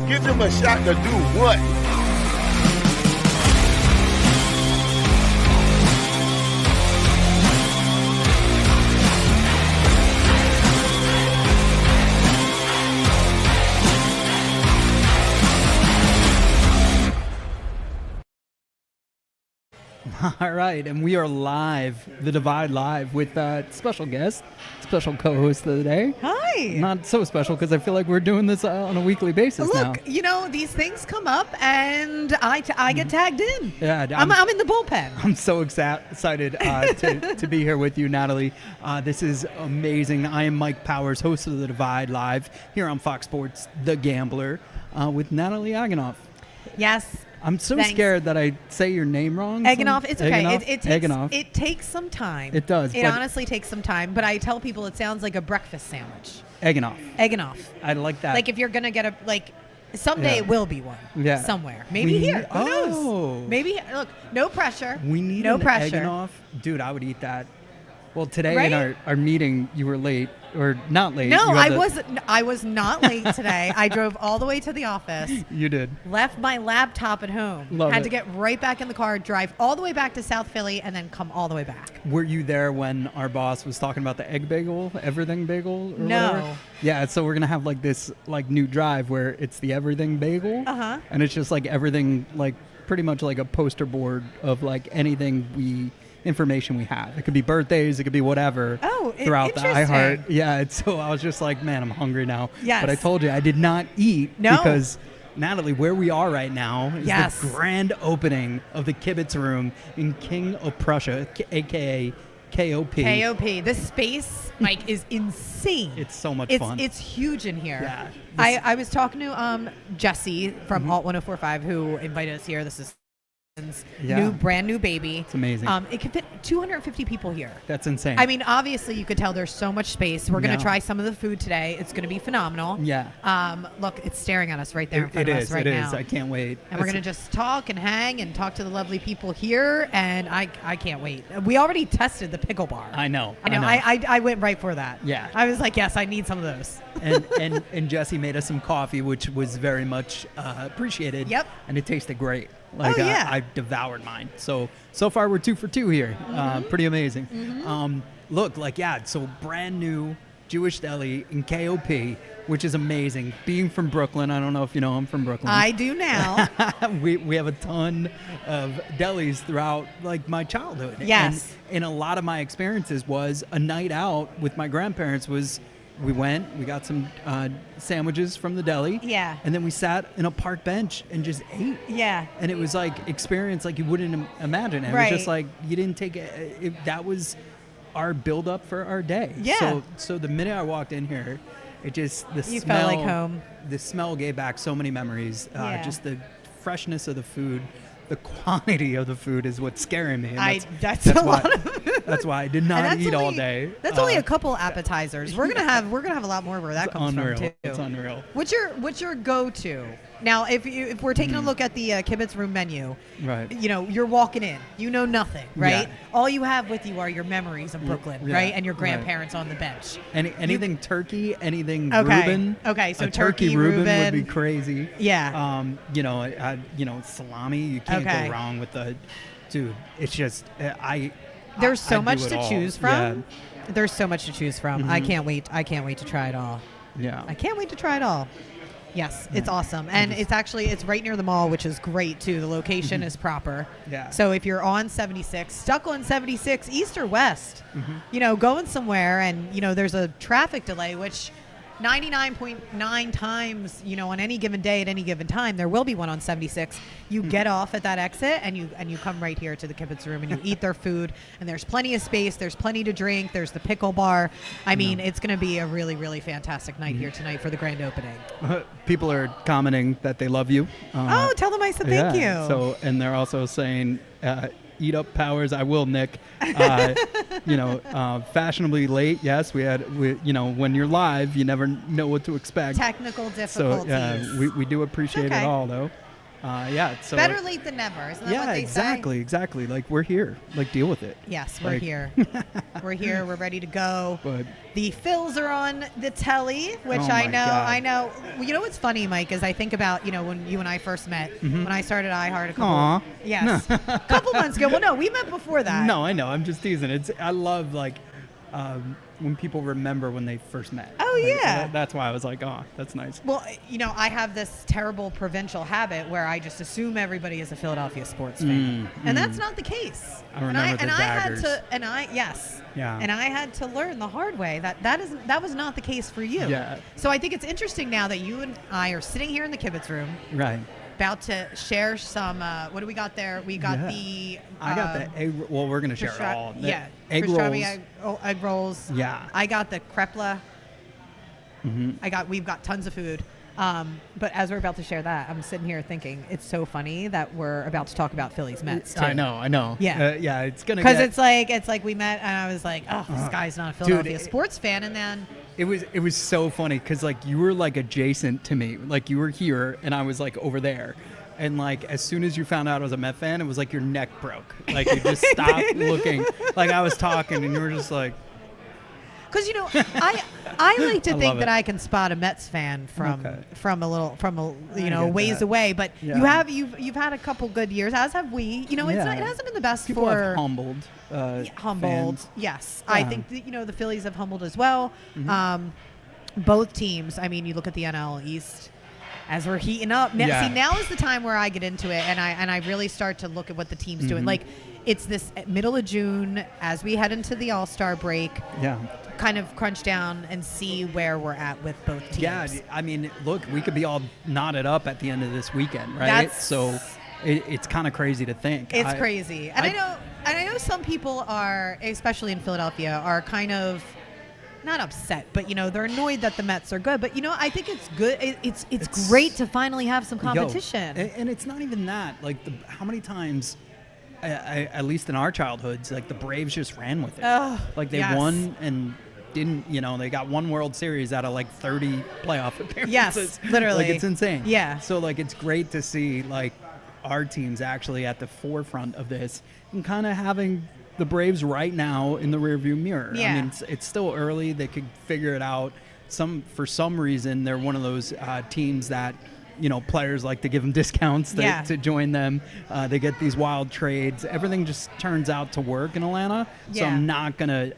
Give them a shot to do what? All right, and we are live, The Divide Live, with special guest, special co-host of the day. Hi. Not so special because I feel like we're doing this on a weekly basis now. Look, you know, these things come up, and I get tagged in. Yeah, I'm in the bullpen. I'm so excited to be here with you, Natalie. This is amazing. I am Mike Powers, host of The Divide Live, here on Fox Sports The Gambler, with Natalie Aganoff. Yes. I'm so Thanks. scared that I say your name wrong. Eganoff, it's okay. Eganoff. It takes some time. It does. It honestly takes some time, but I tell people it sounds like a breakfast sandwich. Eganoff. Eganoff. I like that. Like if you're going to get someday it will be one. Yeah. Somewhere. Maybe here. Who knows? Oh. Maybe, look, no pressure. We need no an pressure. Eganoff. Dude, I would eat that. Well, today Right? in our meeting, you were late. Or not late. No, I was not late today. I drove all the way to the office. You did. Left my laptop at home. Had to get right back in the car, drive all the way back to South Philly, and then come all the way back. Were you there when our boss was talking about the egg bagel, everything bagel? Or No. whatever? Yeah, so we're gonna have this new drive where it's the everything bagel, and it's just everything pretty much like a poster board of anything information we have. It could be birthdays, it could be whatever. Throughout the iHeart. Yeah, so I was just man, I'm hungry now. Yes. But I told you I did not eat because Natalie, where we are right now is the grand opening of the Kibitz Room in King of Prussia, aka KOP. KOP. This space, Mike, is insane. It's so much fun. It's huge in here. Yeah. I was talking to Jesse from Alt 1045 who invited us here. This is brand new baby. It's amazing. It could fit 250 people here. That's insane. I mean, obviously, you could tell there's so much space. We're going to try some of the food today. It's going to be phenomenal. Yeah. Look, it's staring at us right there in front of us right now. It is. I can't wait. And we're going to just talk and hang and talk to the lovely people here, and I can't wait. We already tested the pickle bar. I know. I went right for that. Yeah. I was like, yes, I need some of those. and Jesse made us some coffee, which was very much appreciated. Yep. And it tasted great. Yeah. I devoured mine. So far we're 2 for 2 here. Pretty amazing. Look, so brand new Jewish deli in KOP, which is amazing. Being from Brooklyn, I don't know if you know I'm from Brooklyn. I do now. we have a ton of delis throughout my childhood. Yes. And a lot of my experiences was a night out with my grandparents we got some sandwiches from the deli. Yeah. And then we sat in a park bench and just ate. Yeah. And it was experience you wouldn't imagine. It was just you didn't take it. That was our build up for our day. Yeah. So the minute I walked in here, you smell felt like home. The smell gave back so many memories. Just the freshness of the food. The quantity of the food is what's scaring me. And that's a lot of food. That's why I did not eat all day. That's only a couple appetizers. We're gonna have a lot more where that comes from too. It's unreal. What's your go-to? Now, if we're taking a look at the Kibitz Room menu, right? You're walking in. You know nothing, right? Yeah. All you have with you are your memories of Brooklyn, right? And your grandparents on the bench. Anything turkey, anything Reuben. Okay, so a turkey Reuben would be crazy. Yeah. Salami. You can't go wrong with the. Dude, it's just There's so much to all. choose from. Yeah. There's so much to choose from. I can't wait to try it all. Yeah. I can't wait to try it all. Yes, it's awesome. And it's right near the mall, which is great too. The location is proper. Yeah. So if you're on 76, stuck on 76, east or west, going somewhere and, there's a traffic delay, which 99.9 times, on any given day at any given time, there will be one on 76. You get off at that exit and you come right here to the Kibitz Room and you eat their food, and there's plenty of space, there's plenty to drink, there's the pickle bar. I mean, it's going to be a really, really fantastic night here tonight for the grand opening. People are commenting that they love you. Tell them I said thank you. So, and they're also saying, eat up Powers. I will, Nick. Fashionably late. Yes, when you're live, you never know what to expect. Technical difficulties. So we do appreciate it all, though. So better late than never. Isn't that what they say? Exactly. Like, we're here. Like, deal with it. Yes, we're here. We're here. We're ready to go. But the Phils are on the telly, which I know. Well, you know what's funny, Mike, is I think about, when you and I first met, when I started iHeart a couple. Yes, a couple months ago. Well, no, we met before that. No, I know. I'm just teasing. I love, like, when people remember when they first met. Oh, like, yeah. That's why I was like, oh, that's nice. Well, I have this terrible provincial habit where I just assume everybody is a Philadelphia sports fan. And that's not the case. I remember the daggers. And I had to learn the hard way that was not the case for you. Yeah. So I think it's interesting now that you and I are sitting here in the Kibitz Room. Right. About to share some, what do we got there? We got the... I got the egg... Well, we're going to share it all. Egg rolls. Egg rolls. Yeah. I got the krepla. We've got tons of food. But as we're about to share that, I'm sitting here thinking it's so funny that we're about to talk about Phillies Mets too. I know. Yeah. It's going to because it's like we met and I was like, oh, this guy's not a Philadelphia sports fan. And then... It was so funny because, like, you were, like, adjacent to me. Like, you were here, and I was, like, over there. And, like, as soon as you found out I was a Met fan, it was like your neck broke. Like, you just stopped looking. Like, I was talking, and you were just like... Because, I like to think that I can spot a Mets fan from a ways away. But you've had a couple good years, as have we. It hasn't been the best People for... have humbled. Humbled, fans. Yes. Yeah. I think the Phillies have humbled as well. Both teams. I mean, you look at the NL East as we're heating up. Now is the time where I get into it and I really start to look at what the team's doing. Like, it's this middle of June as we head into the All-Star break. Yeah. Kind of crunch down and see where we're at with both teams. Yeah, I mean, look, we could be all knotted up at the end of this weekend, right? It's kind of crazy to think. It's crazy. And I know some people are, especially in Philadelphia, are kind of not upset, but they're annoyed that the Mets are good. But I think it's good. It's great to finally have some competition. And it's not even that. Like, how many times, at least in our childhoods, like, the Braves just ran with it. Like, they won and didn't. They got one World Series out of like 30 playoff appearances. Yes, literally. Like, it's insane. Yeah. So, like, it's great to see, like, our team's actually at the forefront of this and kind of having the Braves right now in the rearview mirror. Yeah. I mean, it's still early. They could figure it out. For some reason, they're one of those teams that, players like to give them discounts to join them. They get these wild trades. Everything just turns out to work in Atlanta. So I'm not gonna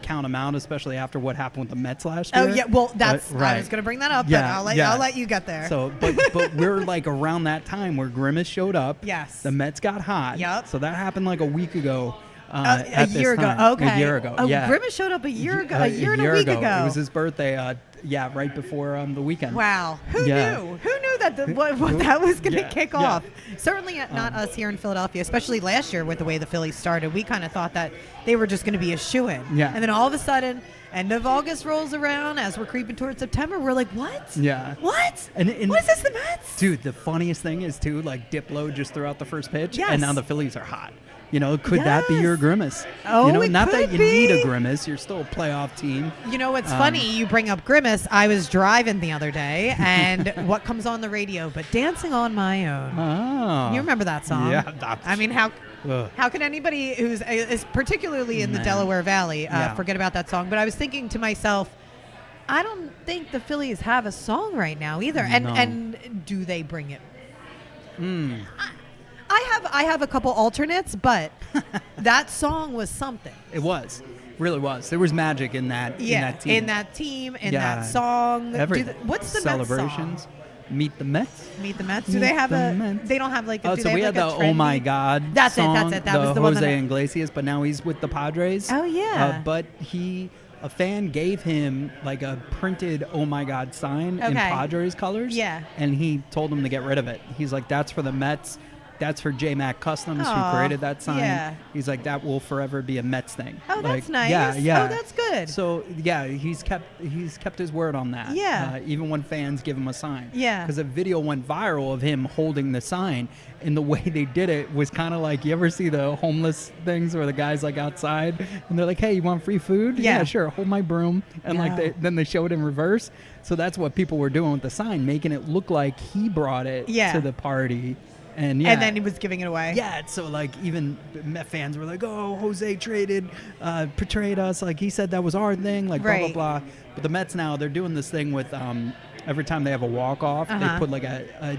count them out, especially after what happened with the Mets last year. Oh yeah, well that's right. I was gonna bring that up, but I'll let you get there. So, but we're like around that time where Grimace showed up. Yes. The Mets got hot. Yep. So that happened like a week ago. A year ago. Okay. A year ago. Oh, yeah. Grimace showed up a year ago. A year and a week ago. It was his birthday. Right before the weekend. Wow. Who knew? Who knew that what that was going to kick off? Certainly not us here in Philadelphia, especially last year with the way the Phillies started. We kind of thought that they were just going to be a shoo-in. Yeah. And then all of a sudden, end of August rolls around as we're creeping towards September. We're like, what? Yeah. What? And what is this, the Mets? Dude, the funniest thing is, too, like, Diplo just threw out the first pitch, yes. and now the Phillies are hot. Could that be your Grimace? Oh, not that you need a Grimace. You're still a playoff team. What's funny? You bring up Grimace. I was driving the other day, and what comes on the radio but Dancing on My Own. Oh. You remember that song? Yeah. I mean, how can anybody is particularly in the Delaware Valley forget about that song? But I was thinking to myself, I don't think the Phillies have a song right now either. And do they bring it? I have a couple alternates, but that song was something. It was. Really was. There was magic in that team. In that team, in that song. What's the celebrations? Mets song? Meet the Mets. Meet the Mets. Do they have they don't have like a so we had the Oh My God song. That's it. That was the Jose one Iglesias, but now he's with the Padres. Oh yeah. But a fan gave him like a printed Oh My God sign in Padres colors. Yeah. And he told him to get rid of it. He's like, that's for the Mets. that's for J-Mac Customs, Aw, who created that sign. yeah. He's like, that will forever be a Mets thing. Oh, like, that's nice. Yeah. Oh, that's good. So yeah, he's kept his word on that. Yeah. Even when fans give him a sign. Yeah. Because a video went viral of him holding the sign, and the way they did it was kind of like, you ever see the homeless things where the guy's like outside and they're like, hey, you want free food? Yeah. Sure. Hold my broom. And then they show it in reverse. So that's what people were doing with the sign, making it look like he brought it to the party. And then he was giving it away. Yeah, so like even Met fans were like, "Oh, Jose portrayed us like he said that was our thing," like blah blah blah. But the Mets now, they're doing this thing with every time they have a walk off, they put like a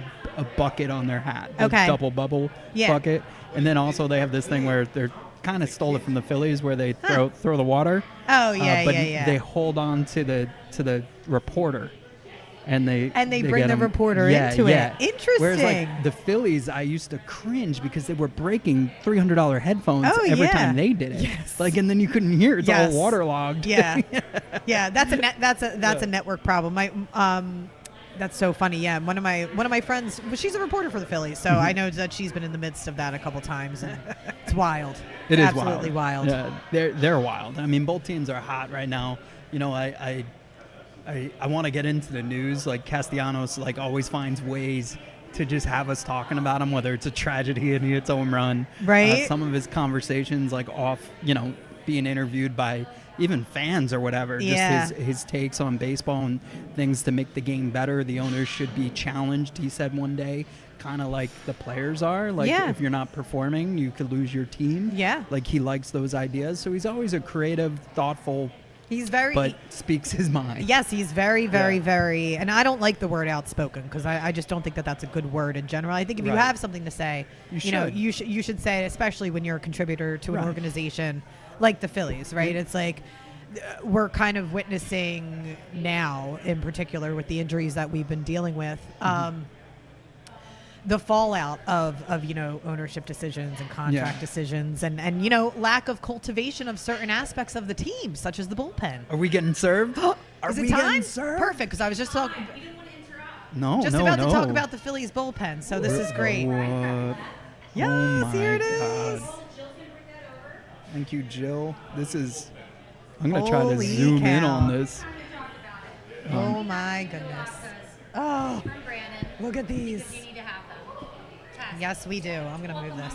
bucket on their hat, a double bubble bucket, and then also they have this thing where they're kind of stole it from the Phillies where they throw the water. Oh but they hold on to the reporter. And they bring the reporter into it. Interesting. Whereas like the Phillies, I used to cringe because they were breaking $300 headphones every time they did it. Yes. Like, and then you couldn't hear it. It's all waterlogged. Yeah. Yeah. That's a network problem. That's so funny. Yeah. One of my friends, she's a reporter for the Phillies, so I know that she's been in the midst of that a couple times, and it's wild. It is absolutely wild. Yeah, they're wild. I mean, both teams are hot right now. You know, I want to get into the news. Like Castellanos, like always finds ways to just have us talking about him, whether it's a tragedy and he hits a home run. Right. Some of his conversations, like off, being interviewed by even fans or whatever. Yeah. Just his takes on baseball and things to make the game better. The owners should be challenged, he said one day, kind of like the players are. Like if you're not performing, you could lose your team. Yeah. Like he likes those ideas. So he's always a creative, thoughtful, but speaks his mind. Yes, he's very, very, very, and I don't like the word outspoken because I just don't think that that's a good word in general. I think if you have something to say, you should say it, especially when you're a contributor to an organization like the Phillies, right? It's like we're kind of witnessing now, in particular, with the injuries that we've been dealing with. The fallout of ownership decisions and contract decisions and lack of cultivation of certain aspects of the team, such as the bullpen. Are we getting served? Is it time? Perfect, because I was just talking. About to talk about the Phillies bullpen, so this is great. Yes, here it is. Thank you, Jill. I'm going to try to zoom in on this. Oh my goodness. Oh, look at these. Yes, we do. I'm going to move this.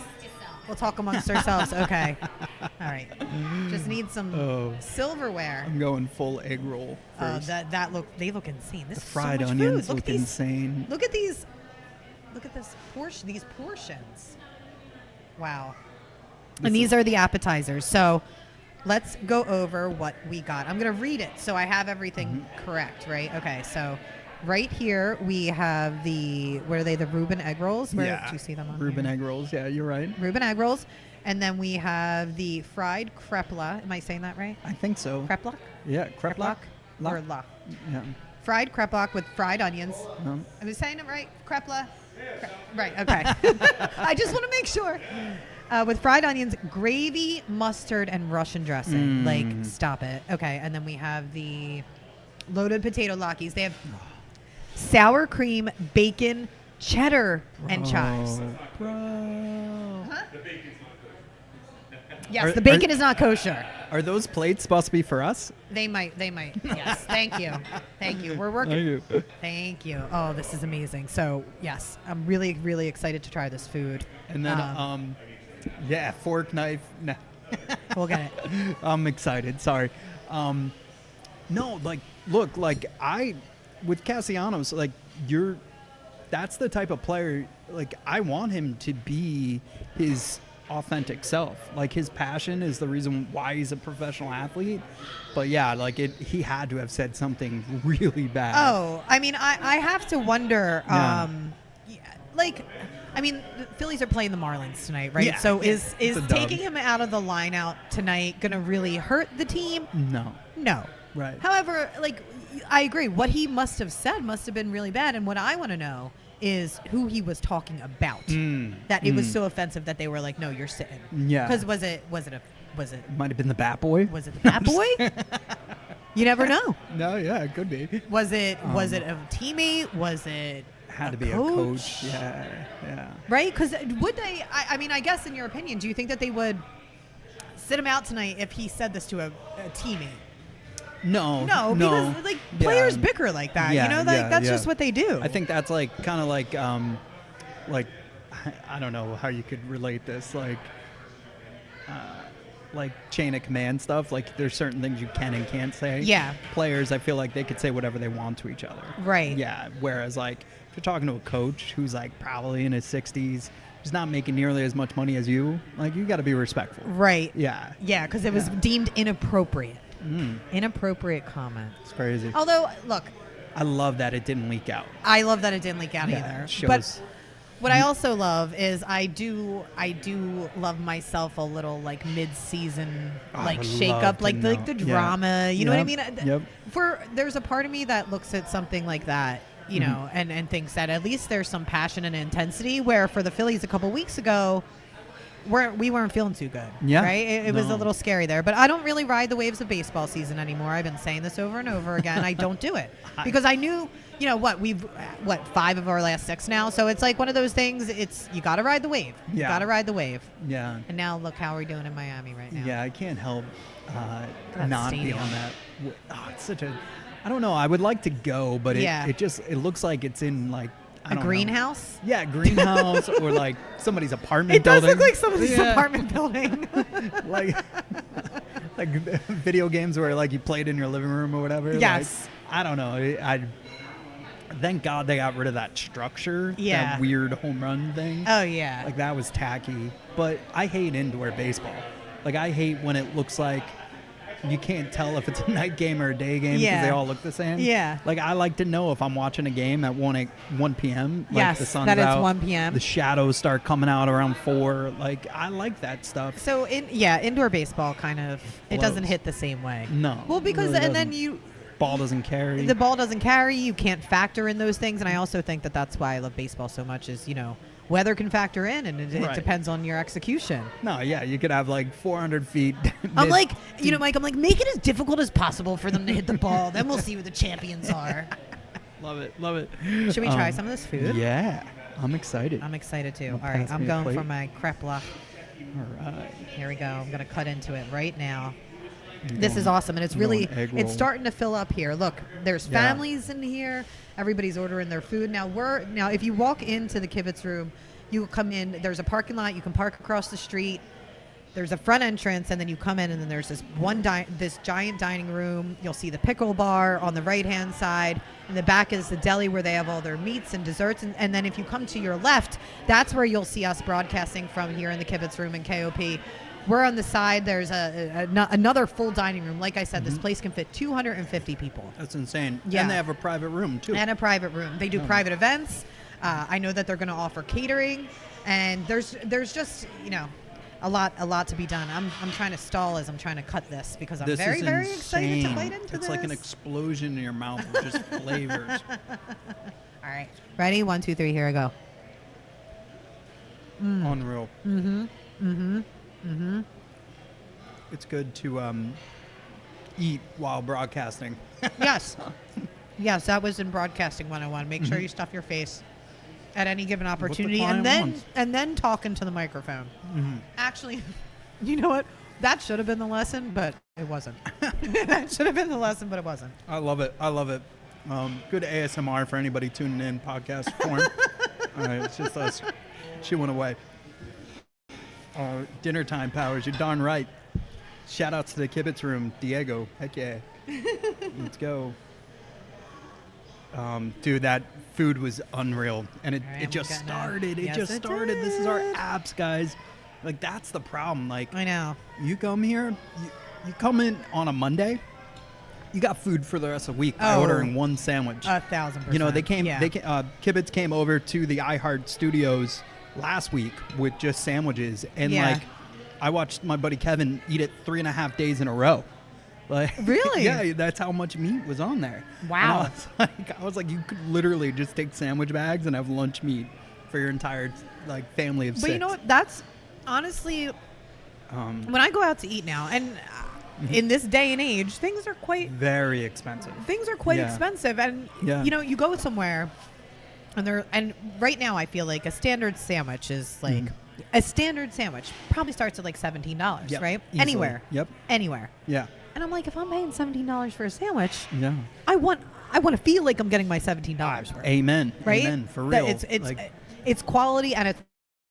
We'll talk amongst ourselves. Okay. All right. Just need some silverware. I'm going full egg roll first. They look insane. This the fried is so much onions food. look insane. Look at these. Look at this portion. These portions. Wow. And these are the appetizers. So let's go over what we got. I'm going to read it so I have everything correct, right? Okay. So right here we have the Reuben egg rolls? Do you see them on Reuben here? egg rolls. Yeah, you're right. Reuben egg rolls. And then we have the fried krepla. Am I saying that right? I think so. Kreplach? Yeah, kreplach. Or la. Yeah. Fried kreplach with fried onions. Am I saying it right? Krepla? Right, okay. I just want to make sure. With fried onions, gravy, mustard, and Russian dressing. Like, stop it. Okay, and then we have the loaded potato latkes. They have sour cream, bacon, cheddar, and chives. Bro. Huh? Yes, the bacon is not kosher. Are those plates supposed to be for us? They might. Yes, thank you. We're working. Thank you. Oh, this is amazing. So, yes, I'm really, really excited to try this food. And then, fork, knife. No. We'll get it. I'm excited. Sorry. No, like, look, like, with Castellanos, like, that's the type of player, like, I want him to be his authentic self. Like, his passion is the reason why he's a professional athlete. But yeah, like, he had to have said something really bad. Oh, I mean, I have to wonder, the Phillies are playing the Marlins tonight, right? Yeah, so is taking dub. him out of the lineup tonight going to really hurt the team? No. Right. However, like, I agree. What he must have said must have been really bad. And what I want to know is who he was talking about. That it was so offensive that they were like, no, you're sitting. Yeah. Because was it Might have been the Bat Boy. Was it the Bat Boy? You never know. No, yeah, it could be. Was it a teammate? Was it Had to be a coach. Yeah. Right? Because would they? I mean, I guess in your opinion, do you think that they would sit him out tonight if he said this to a teammate? No, because like players bicker like that. Yeah, you know, like that's just what they do. I think that's like kind of like I don't know how you could relate this, like chain of command stuff. Like there's certain things you can and can't say. Yeah. Players, I feel like they could say whatever they want to each other. Right. Yeah. Whereas like if you're talking to a coach who's like probably in his 60s, who's not making nearly as much money as you, like you got to be respectful. Right. Yeah. Yeah, because it was deemed inappropriate. Inappropriate comment. It's crazy. Although, look, I love that it didn't leak out. I love that it didn't leak out either. Shows. But what I also love is I do love myself a little like mid-season shake up, like the drama. You know what I mean? Yep. There's a part of me that looks at something like that, you know, and thinks that at least there's some passion and intensity. Where for the Phillies a couple weeks ago, we weren't feeling too good. Yeah. Right? It was a little scary there. But I don't really ride the waves of baseball season anymore. I've been saying this over and over again. I don't do it. Because I knew, you know, we've 5 of our last 6 now. So it's like one of those things, you got to ride the wave. You got to ride the wave. Yeah. And now look how we're doing in Miami right now. Yeah, I can't help not be on that. Oh, it's such a, I don't know. I would like to go, but it looks like it's in like, a greenhouse? Yeah, greenhouse or like somebody's apartment It building. does look like somebody's apartment building. like video games where like you played in your living room or whatever. Yes. Like, I don't know. I thank God they got rid of that structure. Yeah. That weird home run thing. Oh, yeah. Like that was tacky. But I hate indoor baseball. Like I hate when it looks like you can't tell if it's a night game or a day game because they all look the same. Yeah. Like I like to know if I'm watching a game at 1 p.m. Like the sun's that out, it's 1 p.m. The shadows start coming out around 4. Like I like that stuff. So indoor baseball kind of it doesn't hit the same way. No. Well, because really and then ball doesn't carry. The ball doesn't carry. You can't factor in those things, and I also think that that's why I love baseball so much. Is weather can factor in, and it depends on your execution. No, yeah, you could have like 400 feet. I'm like, Mike, I'm like, make it as difficult as possible for them to hit the ball. Then we'll see who the champions are. Love it, love it. Should we try some of this food? Yeah, I'm excited. I'm excited too. All right, I'm going for my crepe la. All right. Here we go. I'm going to cut into it right now. This is awesome, and it's starting to fill up here. Look, there's families in here. Everybody's ordering their food. Now if you walk into the Kibitz Room, you come in. There's a parking lot. You can park across the street. There's a front entrance, and then you come in, and then there's this giant dining room. You'll see the pickle bar on the right-hand side. In the back is the deli where they have all their meats and desserts. And then if you come to your left, that's where you'll see us broadcasting from here in the Kibitz Room in KOP. We're on the side. There's another full dining room. Like I said, this place can fit 250 people. That's insane. Yeah. And they have a private room, too. And a private room. They do private events. I know that they're going to offer catering. And there's just, a lot to be done. I'm trying to stall as I'm trying to cut this because I'm very, very excited to bite into this. It's like an explosion in your mouth of just flavors. All right. Ready? 1, 2, 3. Here I go. Unreal. Mm-hmm. Mm-hmm. Mm-hmm. It's good to eat while broadcasting. Yes. Yes, that was in Broadcasting 101. Make sure you stuff your face at any given opportunity and then talk into the microphone. Mm-hmm. Actually, you know what? That should have been the lesson, but it wasn't. That should have been the lesson, but it wasn't. I love it. Good ASMR for anybody tuning in podcast form. All right, it's just us chewing away. Dinner time, Powers. You're darn right. Shout out to the Kibitz Room, Diego. Heck yeah. Let's go. Dude, that food was unreal. And it just started. It just started. This is our apps, guys. Like, that's the problem. Like, I know. You come here, you come in on a Monday, you got food for the rest of the week by ordering one sandwich. 1,000%. Kibitz came over to the iHeart Studios last week with just sandwiches, and I watched my buddy Kevin eat it 3.5 days in a row. Like, really? Yeah, that's how much meat was on there. Wow. I was like, you could literally just take sandwich bags and have lunch meat for your entire family of 6. But you know what? That's honestly when I go out to eat now, and in this day and age, things are quite very expensive. Things are quite expensive, and you go somewhere. And right now I feel like a standard sandwich is like a standard sandwich probably starts at like $17, Yep, right? easily. Anywhere. Yep. Anywhere. Yeah. And I'm like, if I'm paying $17 for a sandwich, Yeah. I want to feel like I'm getting my $17 worth. Amen. Right? Amen. For That real. It's quality, and I feel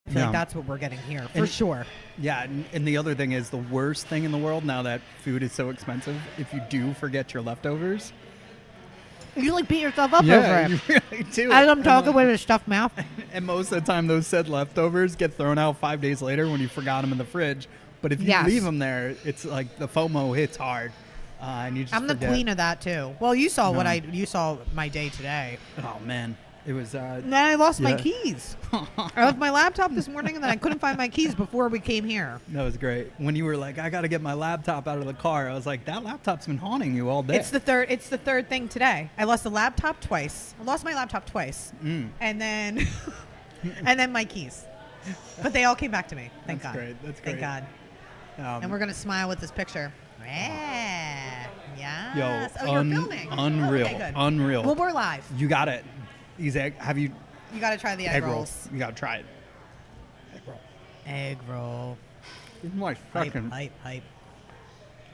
Yeah. like that's what we're getting here for And- sure. Yeah, and the other thing is the worst thing in the world now that food is so expensive. If you do forget your leftovers, You like beat yourself up over it. you really do. As I'm And, talking with a stuffed mouth. And most of the time, those said leftovers get thrown out 5 days later when you forgot them in the fridge. But if you Yes. leave them there, it's like the FOMO hits hard, and you just I'm the forget. queen of that too. Well, you saw No. you saw my day today. Oh man, it was. And then I lost my Yeah. keys. I left my laptop this morning, and then I couldn't find my keys before we came here. That was great. When you were like, "I got to get my laptop out of the car," I was like, "That laptop's been haunting you all day." It's the third thing today. I lost the laptop twice. I lost my laptop twice, and then and then my keys. But they all came back to me. Thank That's God. great. That's Thank great. God. And we're gonna smile with this picture. Yeah. Yes. Yo, Oh, you're filming. unreal, Okay, good. unreal. Well, we're live. You got it. These have you You got to try the egg rolls. You got to try it. Egg roll. It's my fucking Hype.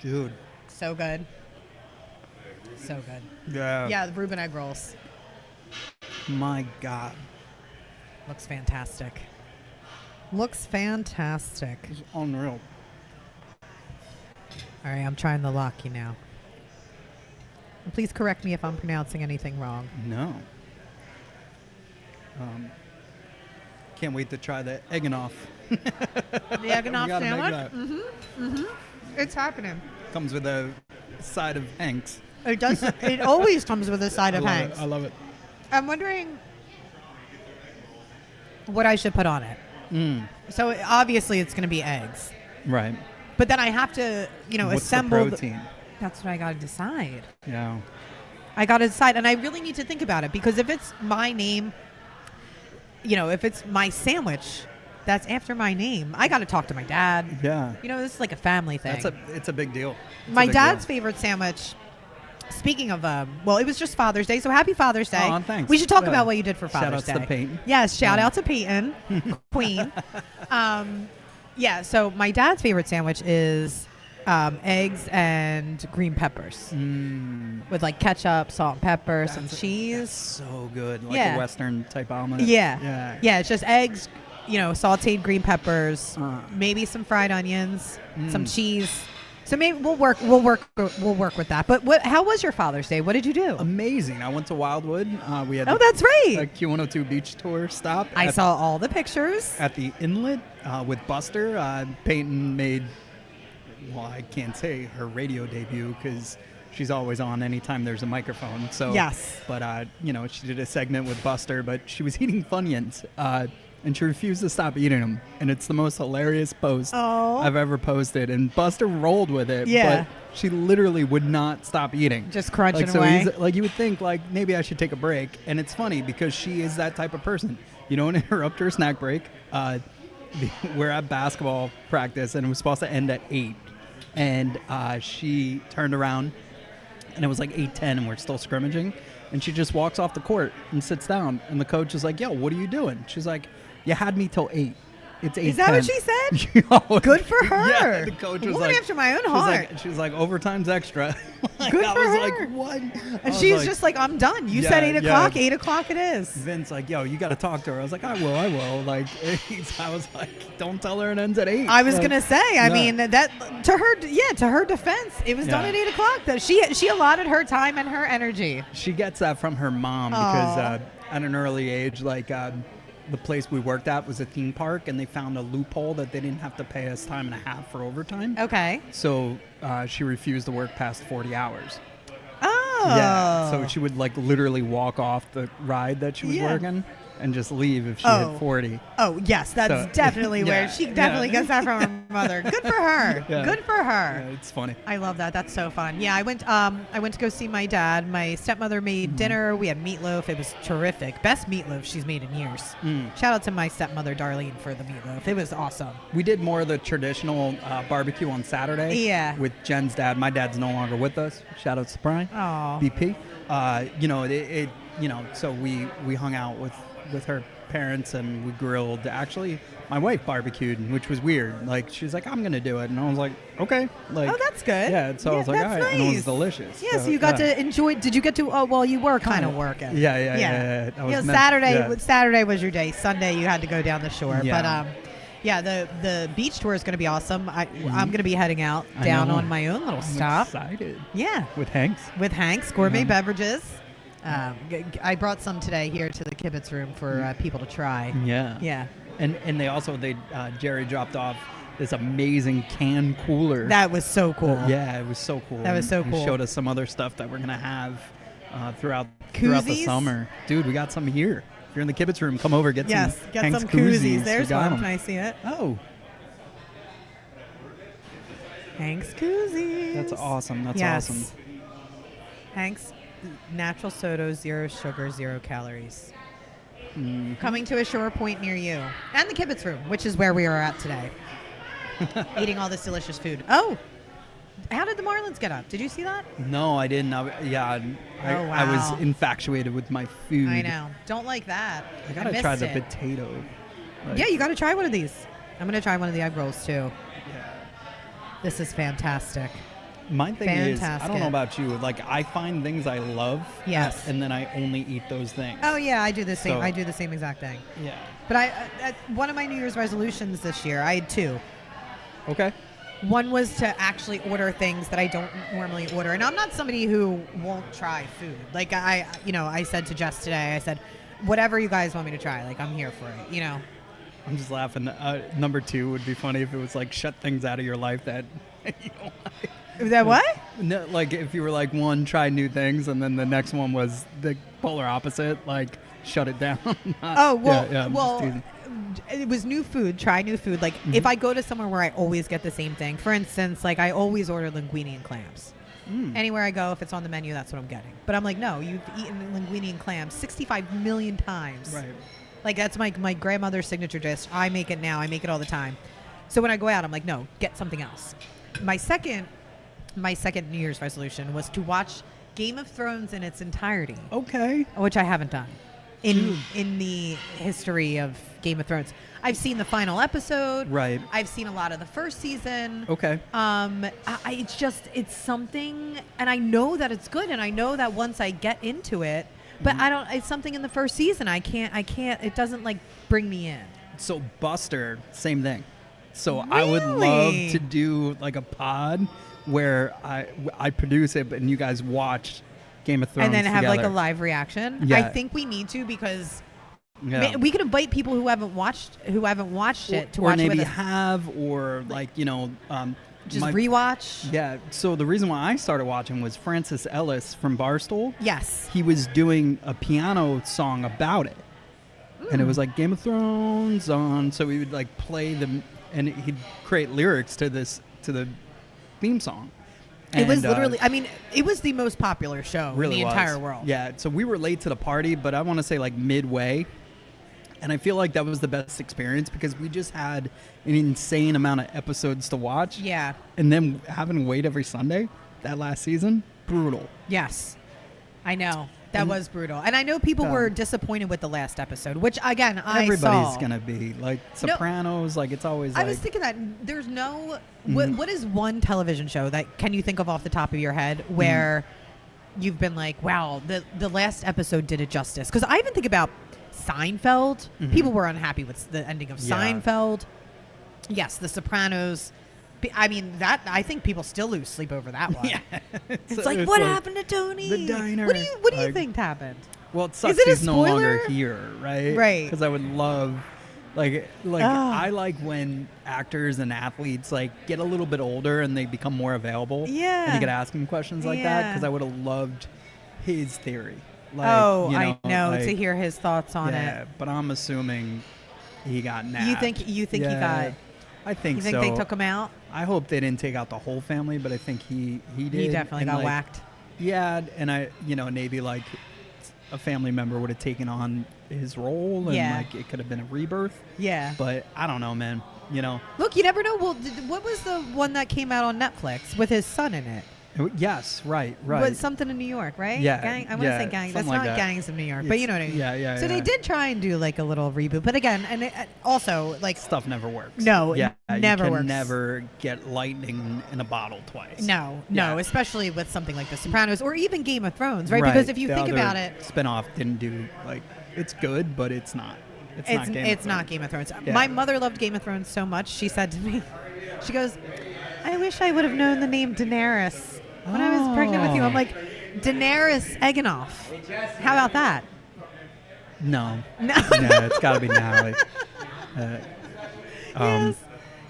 dude. So good. So good. Yeah. Yeah, the Reuben egg rolls. My God. Looks fantastic. Looks fantastic. It's unreal. All right, I'm trying the Lucky now. Please correct me if I'm pronouncing anything wrong. No. Can't wait to try the Eggenoff. The egg and off We gotta make sandwich? that. It's happening. Comes with a side of Hanks. It does. It always comes with a side of I love Hanks. it. I love it. I'm wondering what I should put on it. So obviously it's going to be eggs, Right. but then I have to, What's assemble. the protein? That's what I got to decide. Yeah. I got to decide, and I really need to think about it because if it's my name, if it's my sandwich, that's after my name. I got to talk to my dad. Yeah. This is like a family thing. It's a big deal. It's a My big dad's deal. favorite sandwich. Speaking of, it was just Father's Day, so happy Father's Day. Aw, thanks. We should talk Yeah. about what you did for Father's Day. Shout outs to Peyton. Yes, shout out to Peyton, Queen. Yeah, so my dad's favorite sandwich is eggs and green peppers with like ketchup, salt and pepper, some cheese. So good. Like Yeah. a Western type omelet. Yeah. It's just eggs, sauteed green peppers, maybe some fried onions, some cheese. So maybe we'll work with that. But how was your Father's Day? What did you do? Amazing. I went to Wildwood. We had That's right. a Q102 beach tour stop. I saw all the pictures. At the inlet with Buster. Peyton made, I can't say her radio debut because she's always on anytime there's a microphone. So Yes. But she did a segment with Buster, but she was eating Funyuns. And she refused to stop eating them. And it's the most hilarious post I've ever posted. And Buster rolled with it. Yeah. But she literally would not stop eating. Just crunching so away. You would think, maybe I should take a break. And it's funny because she is that type of person. You don't interrupt her snack break. We're at basketball practice, and it was supposed to end at 8. And she turned around, and it was like 8:10, and we're still scrimmaging. And she just walks off the court and sits down. And the coach is like, "Yo, what are you doing?" She's like, "You had me till 8. It's 8:10." Is that what she said? Yo, Good for her. Yeah, the coach was Woman like, after my own she was heart. She was like, overtime's extra. Good I for was her. like, what? I And was she's like- just like, I'm done. You Yeah, said 8 o'clock. yeah. 8 o'clock it is. Vince like, yo, you got to talk to her. I was like, I will. I was like, don't tell her it ends at 8. I was Like, gonna say. I yeah. mean, that to her defense, it was done Yeah. at 8 o'clock. That she allotted her time and her energy. She gets that from her mom because at an early age, the place we worked at was a theme park, and they found a loophole that they didn't have to pay us time and a half for overtime. Okay. So she refused to work past 40 hours. Oh. Yeah. So she would literally walk off the ride that she was Yeah. working and just leave if she Oh. hit 40. Oh yes, that's So- definitely where Yeah, she definitely yeah. gets that from her mother. Good for her. Yeah. Good for her. Yeah, it's funny. I love that. That's so fun. Yeah, I went to go see my dad. My stepmother made dinner. We had meatloaf. It was terrific. Best meatloaf she's made in years. Shout out to my stepmother Darlene for the meatloaf. It was awesome. We did more of the traditional barbecue on Saturday. Yeah. With Jen's dad. My dad's no longer with us. Shout out to Brian. Aw. BP. so we hung out with her parents and we grilled. Actually, my wife barbecued, which was weird. Like, she was like, I'm going to do it. And I was like, okay. Like, oh, that's good. Yeah, so I was like, all right. Nice. And it was delicious. Yeah, so you got to enjoy. Did you get to, you were kind of working. Yeah. Saturday was your day. Sunday, you had to go down the shore. Yeah. But, the beach tour is going to be awesome. I'm going to be heading out down on my own little stop. Excited. Yeah. With Hank's Gourmet Beverages. I brought some today here to the Kibitz Room for people to try. Yeah. And Jerry dropped off this amazing can cooler. That was so cool. Yeah, it was so cool. That was so cool. He showed us some other stuff that we're going to have throughout the summer. Dude, we got some here. If you're in the Kibitz Room, come over, get some Hank's some koozies. There's one. Them. Can I see it? Oh. Hank's koozies. That's awesome. That's awesome. Hank's natural soda, 0 sugar, 0 calories. Mm-hmm. Coming to a shore point near you. And the Kibitz Room, which is where we are at today. Eating all this delicious food. Oh, how did the Marlins get up? Did you see that? No, I didn't. I was infatuated with my food. I know. Don't like that. I got to try the potato. Yeah, you got to try one of these. I'm going to try one of the egg rolls, too. Yeah. This is fantastic. My thing is, I don't know about you. Like, I find things I love. Yes. And then I only eat those things. Oh, yeah, I do the same. I do the same exact thing. Yeah. But one of my New Year's resolutions this year, I had 2. Okay. One was to actually order things that I don't normally order. And I'm not somebody who won't try food. Like, I said to Jess today, I said, whatever you guys want me to try, like, I'm here for it, I'm just laughing. Number 2 would be funny if it was like shut things out of your life that you don't like. That what? No, like if you were like, 1, try new things, and then the next one was the polar opposite, like shut it down. It was new food, try new food. Like if I go to somewhere where I always get the same thing, for instance, like I always order linguine and clams. Anywhere I go, if it's on the menu, that's what I'm getting. But I'm like, no, you've eaten linguine and clams 65 million times. Right. Like that's my grandmother's signature dish. I make it now. I make it all the time. So when I go out, I'm like, no, get something else. My second New Year's resolution was to watch Game of Thrones in its entirety. Okay. Which I haven't done in the history of Game of Thrones. I've seen the final episode. Right. I've seen a lot of the first season. Okay. It's something, and I know that it's good, and I know that once I get into it, but it's something in the first season. I can't, it doesn't like bring me in. So Buster, same thing. So Really? I would love to do like a pod where I produce it, and you guys watch Game of Thrones and then have together. like a live reaction. Yeah. I think we need to, because we could invite people who haven't watched it to watch it with us. Or maybe have, or like just rewatch. Yeah. So the reason why I started watching was Francis Ellis from Barstool. Yes. He was doing a piano song about it, and it was like Game of Thrones on. So he would like play them, and he'd create lyrics to the theme song. It was literally, it was the most popular show in the entire world. Yeah, so we were late to the party, but I want to say like midway. And I feel like that was the best experience because we just had an insane amount of episodes to watch. Yeah. And then having to wait every Sunday, that last season, brutal. Yes. I know. That was brutal. And I know people were disappointed with the last episode, which, again, everybody's going to be. Like, Sopranos, like, it's always I was thinking that there's no... What is one television show that can you think of off the top of your head where you've been like, wow, the last episode did it justice? Because I even think about Seinfeld. People were unhappy with the ending of Seinfeld. Yes, The Sopranos. I think people still lose sleep over that one. Yeah. It's like, what happened to Tony? The diner. What do you think happened? Well, it sucks he's no longer here, right? Right. Because I would love, I like when actors and athletes get a little bit older and they become more available. Yeah. And you could ask them questions like that, because I would have loved his theory. I know, to hear his thoughts on it. Yeah, but I'm assuming he got nabbed. You think he got... I think so. You think they took him out? I hope they didn't take out the whole family, but I think he did. He definitely got whacked. Yeah, and maybe a family member would have taken on his role, and it could have been a rebirth. Yeah. But I don't know, man. Look, you never know. Well, what was the one that came out on Netflix with his son in it? Yes, right. But something in New York, right? Yeah. I want to say gang. That's not Gangs of New York, but you know what I mean. Yeah. So they did try and do like a little reboot, but again, and also like stuff never works. No, yeah, it never you can works. Never get lightning in a bottle twice. No, especially with something like The Sopranos or even Game of Thrones, right? Right. Because if you The think other about it, spinoff didn't do like it's good, but it's not. It's not Game of Thrones. Yeah. My mother loved Game of Thrones so much. She said to me, she goes, "I wish I would have known the name Daenerys when I was pregnant with you." I'm like, Daenerys Eganoff. How about that? No, it's got to be Natalie. Yes.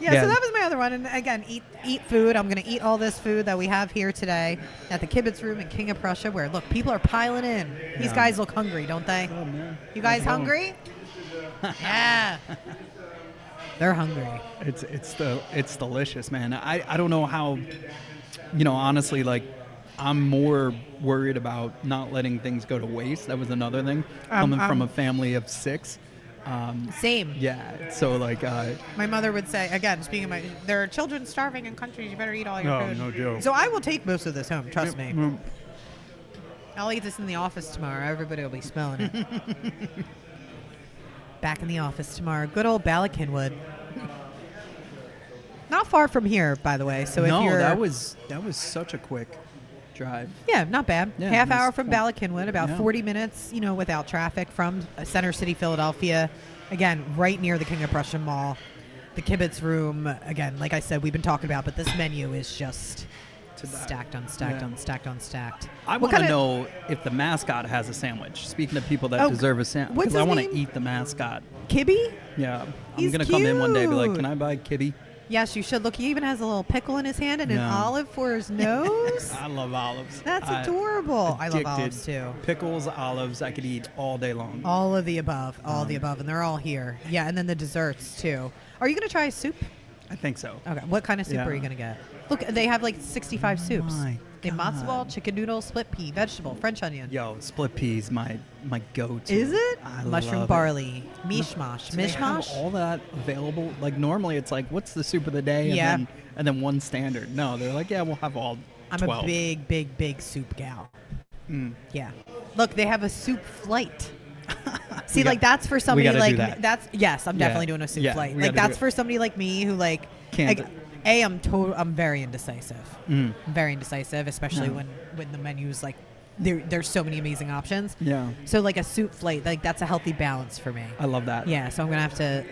Yeah, so that was my other one. And again, eat food. I'm going to eat all this food that we have here today at the Kibitz Room in King of Prussia, where, look, people are piling in. These guys look hungry, don't they? Oh, man. You guys hungry? Yeah. They're hungry. It's delicious, man. I don't know how, honestly, like, I'm more worried about not letting things go to waste. That was another thing. Coming from a family of 6. Same. Yeah. So like, my mother would say, again, speaking of there are children starving in countries. You better eat all your food. No joke. So I will take most of this home. Trust me. I'll eat this in the office tomorrow. Everybody will be smelling it. Back in the office tomorrow. Good old Ballackinwood. Not far from here, by the way. So if you're that was such a quick drive. Yeah, not bad. Yeah, Half hour nice. from Ballackinwood, about 40 minutes, without traffic from Center City, Philadelphia. Again, right near the King of Prussia Mall. The Kibitz Room, again, like I said, we've been talking about, but this menu is just stacked on stacked on stacked on stacked. I want to know if the mascot has a sandwich. Speaking of people that deserve a sandwich, what's because I his want name? to eat the mascot. Kibby? Yeah, He's I'm gonna come in one day and be like, cute. "Can I buy Kibby?" Yes, you should. Look, he even has a little pickle in his hand and an olive for his nose. I love olives. That's adorable. I love Addicted. olives too. Pickles, olives, I could eat all day long. All of the above. All the above. And they're all here. Yeah, and then the desserts too. Are you going to try soup? I think so. Okay. What kind of soup are you going to get? Look, they have like 65 soups. My They have matzo God. ball, chicken noodle, split pea, vegetable, French onion. Yo, split peas, my go-to. Is it? I Mushroom love barley, mishmash. Do they have Mishmash? all that available? Like normally, it's like, what's the soup of the day? Yeah. And then one standard. No, they're like, yeah, we'll have all 12. I'm a big soup gal. Mm. Yeah. Look, they have a soup flight. See, We got- like that's for somebody gotta like do that. that's yes, I'm definitely doing a soup Yeah, flight. we Like gotta do that's it. for somebody like me who like Can't. I'm very indecisive. Mm. I'm very indecisive, especially Yeah. when the menu's like there's so many amazing options. Yeah. So like a soup flight, like that's a healthy balance for me. I love that. Yeah, so I'm gonna have to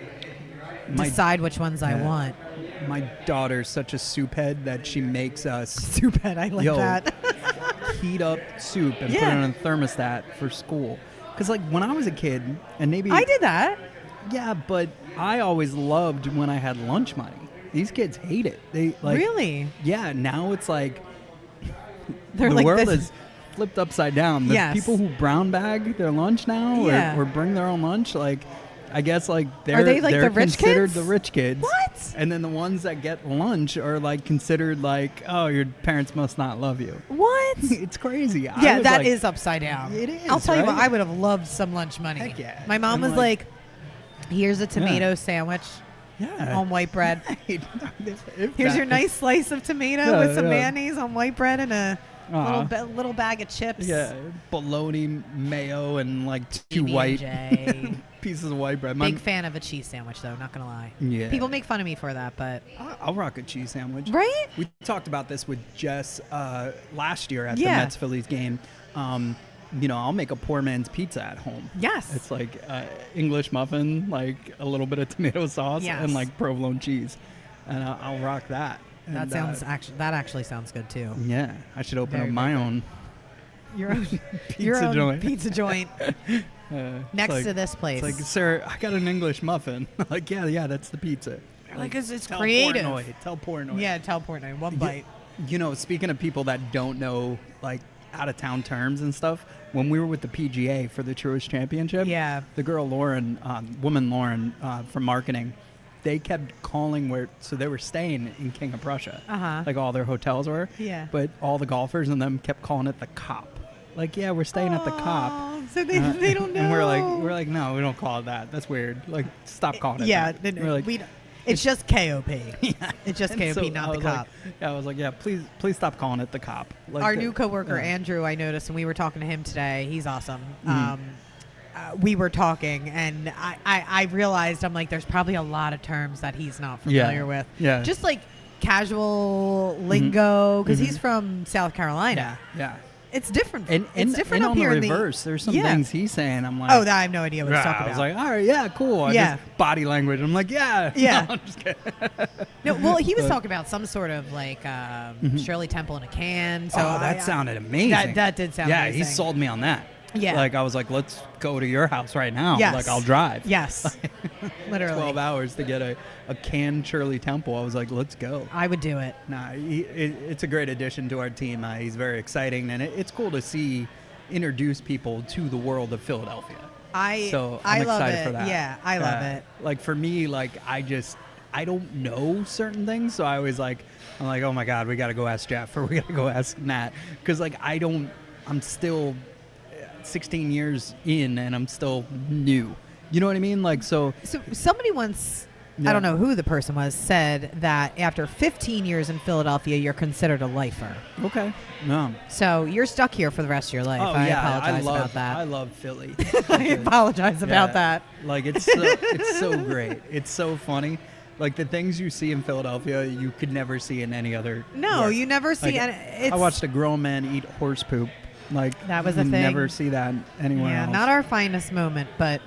My- decide which ones I Yeah. want. My daughter's such a soup head that she makes us Soup head, I like Yo. that. heat up soup and put Yeah. it on a thermostat for school. Because like when I was a kid, and maybe I did that. Yeah, but I always loved when I had lunch money. These kids hate it. They like Really? Yeah, now it's like They're the like world this. is flipped upside down. The Yes. people who brown bag their lunch now Yeah. or bring their own lunch, like I guess like Are they, like, they're the rich considered kids? the rich kids. What? And then the ones that get lunch are like considered like, oh, your parents must not love you. What? It's crazy. Yeah, that is upside down. It is, I'll tell you what, right? I would have loved some lunch money. Heck yeah. My mom I'm was like- like, here's a tomato sandwich Yeah. on white bread. If Here's that- your nice slice of tomato Yeah, with some yeah. mayonnaise on white bread and a Aw. little bag of chips. Yeah, bologna, mayo, and like two white PB&J. pieces of white bread. Big fan of a cheese sandwich, though, not going to lie. Yeah. People make fun of me for that, but... I'll rock a cheese sandwich. Right? We talked about this with Jess last year at Yeah. the Mets-Phillies game. I'll make a poor man's pizza at home. Yes. It's like English muffin, like a little bit of tomato sauce, Yes. and like provolone cheese. And I'll rock that. That And, that actually sounds good, too. Yeah, I should open Very, up my very own Your own pizza joint. pizza joint It's next like- to this place. It's like, sir, I got an English muffin. Like, yeah, that's the pizza. Like, it's tell creative. Portnoy, tell Portnoy. Yeah, teleport night. One bite. Speaking of people that don't know, like, out-of-town terms and stuff, when we were with the PGA for the Truist Championship, Yeah. the girl Lauren, woman Lauren from marketing, they kept calling so they were staying in King of Prussia. Uh-huh. Like, all their hotels were. Yeah. But all the golfers and them kept calling it the Cop. Like, yeah, we're staying at the Cop. Oh, so they don't know. And we're like, no, we don't call it that. That's weird. Like, stop calling it Yeah, that. We're like, It's just KOP. Yeah. It's just KOP, So not I the was Kop. I was like, yeah, please stop calling it the Kop. Like Our new coworker Andrew, I noticed, and we were talking to him today. He's awesome. We were talking, and I realized, I'm like, there's probably a lot of terms that he's not familiar with. Yeah. Just like casual lingo, because he's from South Carolina. Yeah. It's different. And it's different and up on here the in the reverse. There's some things he's saying. I'm like, I have no idea what he's talking about. I was like, all right, yeah, cool. Yeah. Just body language. I'm like, yeah. Yeah. No, I'm just kidding. No, well, he was talking about some sort of like Shirley Temple in a can. So that sounded amazing. That did sound amazing. Yeah, he sold me on that. Yeah. Like, I was like, let's go to your house right now. Yes. Like, I'll drive. Yes. Literally. 12 hours to get a canned Shirley Temple. I was like, let's go. I would do it. Nah, it's a great addition to our team. He's very exciting, and it's cool to introduce people to the world of Philadelphia. I'm love excited it. for that. Yeah, I love it. Like, for me, like, I don't know certain things, so I'm like, oh my God, we got to go ask Jeff, or we got to go ask Nat, because like I'm still 16 years in, and I'm still new. You know what I mean? Like, so somebody once, I don't know who the person was, said that after 15 years in Philadelphia, you're considered a lifer. Okay. No. So you're stuck here for the rest of your life. Oh, I yeah, apologize about that. I love Philly. I apologize about that. Like, it's so great. It's so funny. Like, the things you see in Philadelphia, you could never see in any other. No, you never see. Like, I watched a grown man eat horse poop. Like, that was a you thing. Never see that anywhere else. Not our finest moment, but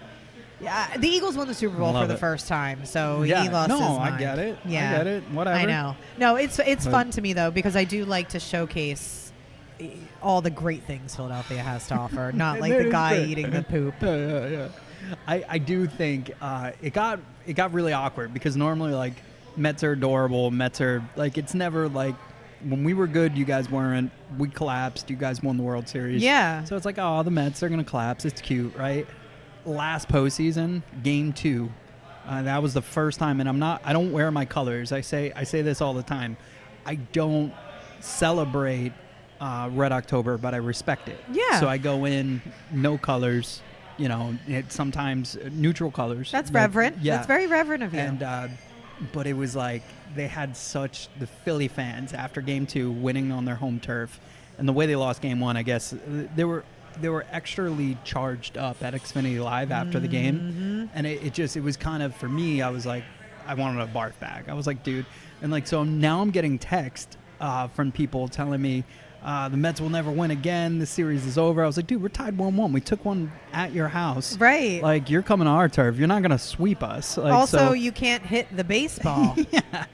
the Eagles won the Super Bowl for the first time, so he lost his mind. I get it. Yeah. I get it. Whatever. I know. No, it's fun to me though, because I do like to showcase all the great things Philadelphia has to offer, not like the guy eating the poop. Yeah. I do think it got really awkward, because normally, like, Mets are adorable. Mets are like, it's never like, when we were good, you guys weren't. We collapsed. You guys won the World Series. Yeah. So it's like, oh, the Mets are going to collapse. It's cute, right? Last postseason, Game 2, that was the first time, and I don't wear my colors. I say this all the time. I don't celebrate Red October, but I respect it. Yeah. So I go in no colors. You know, sometimes neutral colors. That's reverent. Yeah. That's very reverent of you. And but it was like, they had the Philly fans after Game 2 winning on their home turf, and the way they lost Game 1, I guess they were extrally charged up at Xfinity Live after the game, and it was kind of, for me, I was like, I wanted a barf bag. I was like, dude, and like, so now I'm getting text from people telling me the Mets will never win again. The series is over. I was like, dude, we're tied 1-1. We took one at your house. Right. Like, you're coming to our turf. You're not going to sweep us. Like, also, you can't hit the baseball,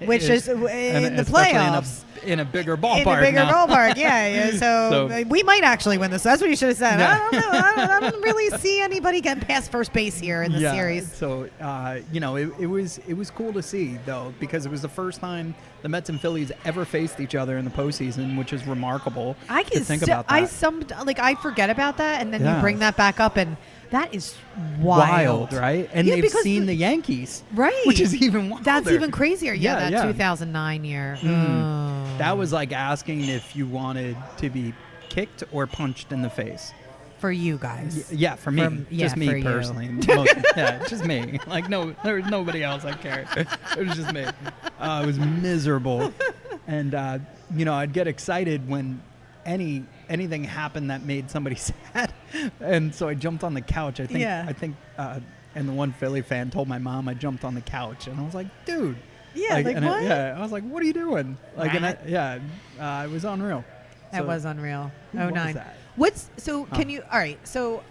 which is in the especially playoffs. In a bigger ballpark. In a bigger now. ballpark, yeah. So we might actually win this. That's what you should have said. Yeah. I don't know. I don't really see anybody getting past first base here in the series. So, it was cool to see, though, because it was the first time the Mets and Phillies ever faced each other in the postseason, which is remarkable. I can think about that. I forget about that, and then you bring that back up, and that is wild, right? And they've seen the Yankees, right? Which is even wilder. That's even crazier. Yeah, that 2009 year. That was like asking if you wanted to be kicked or punched in the face. For you guys. Yeah, for me. Just me personally. Just me. Like, no, there was nobody else I cared. It was just me. It was miserable. And, I'd get excited when anything happened that made somebody sad. And so I jumped on the couch. I think, and the one Philly fan told my mom I jumped on the couch. And I was like, dude. Yeah, what? I was like, what are you doing? Like, it was unreal. That was unreal. What 09. was that? Can you, all right, so,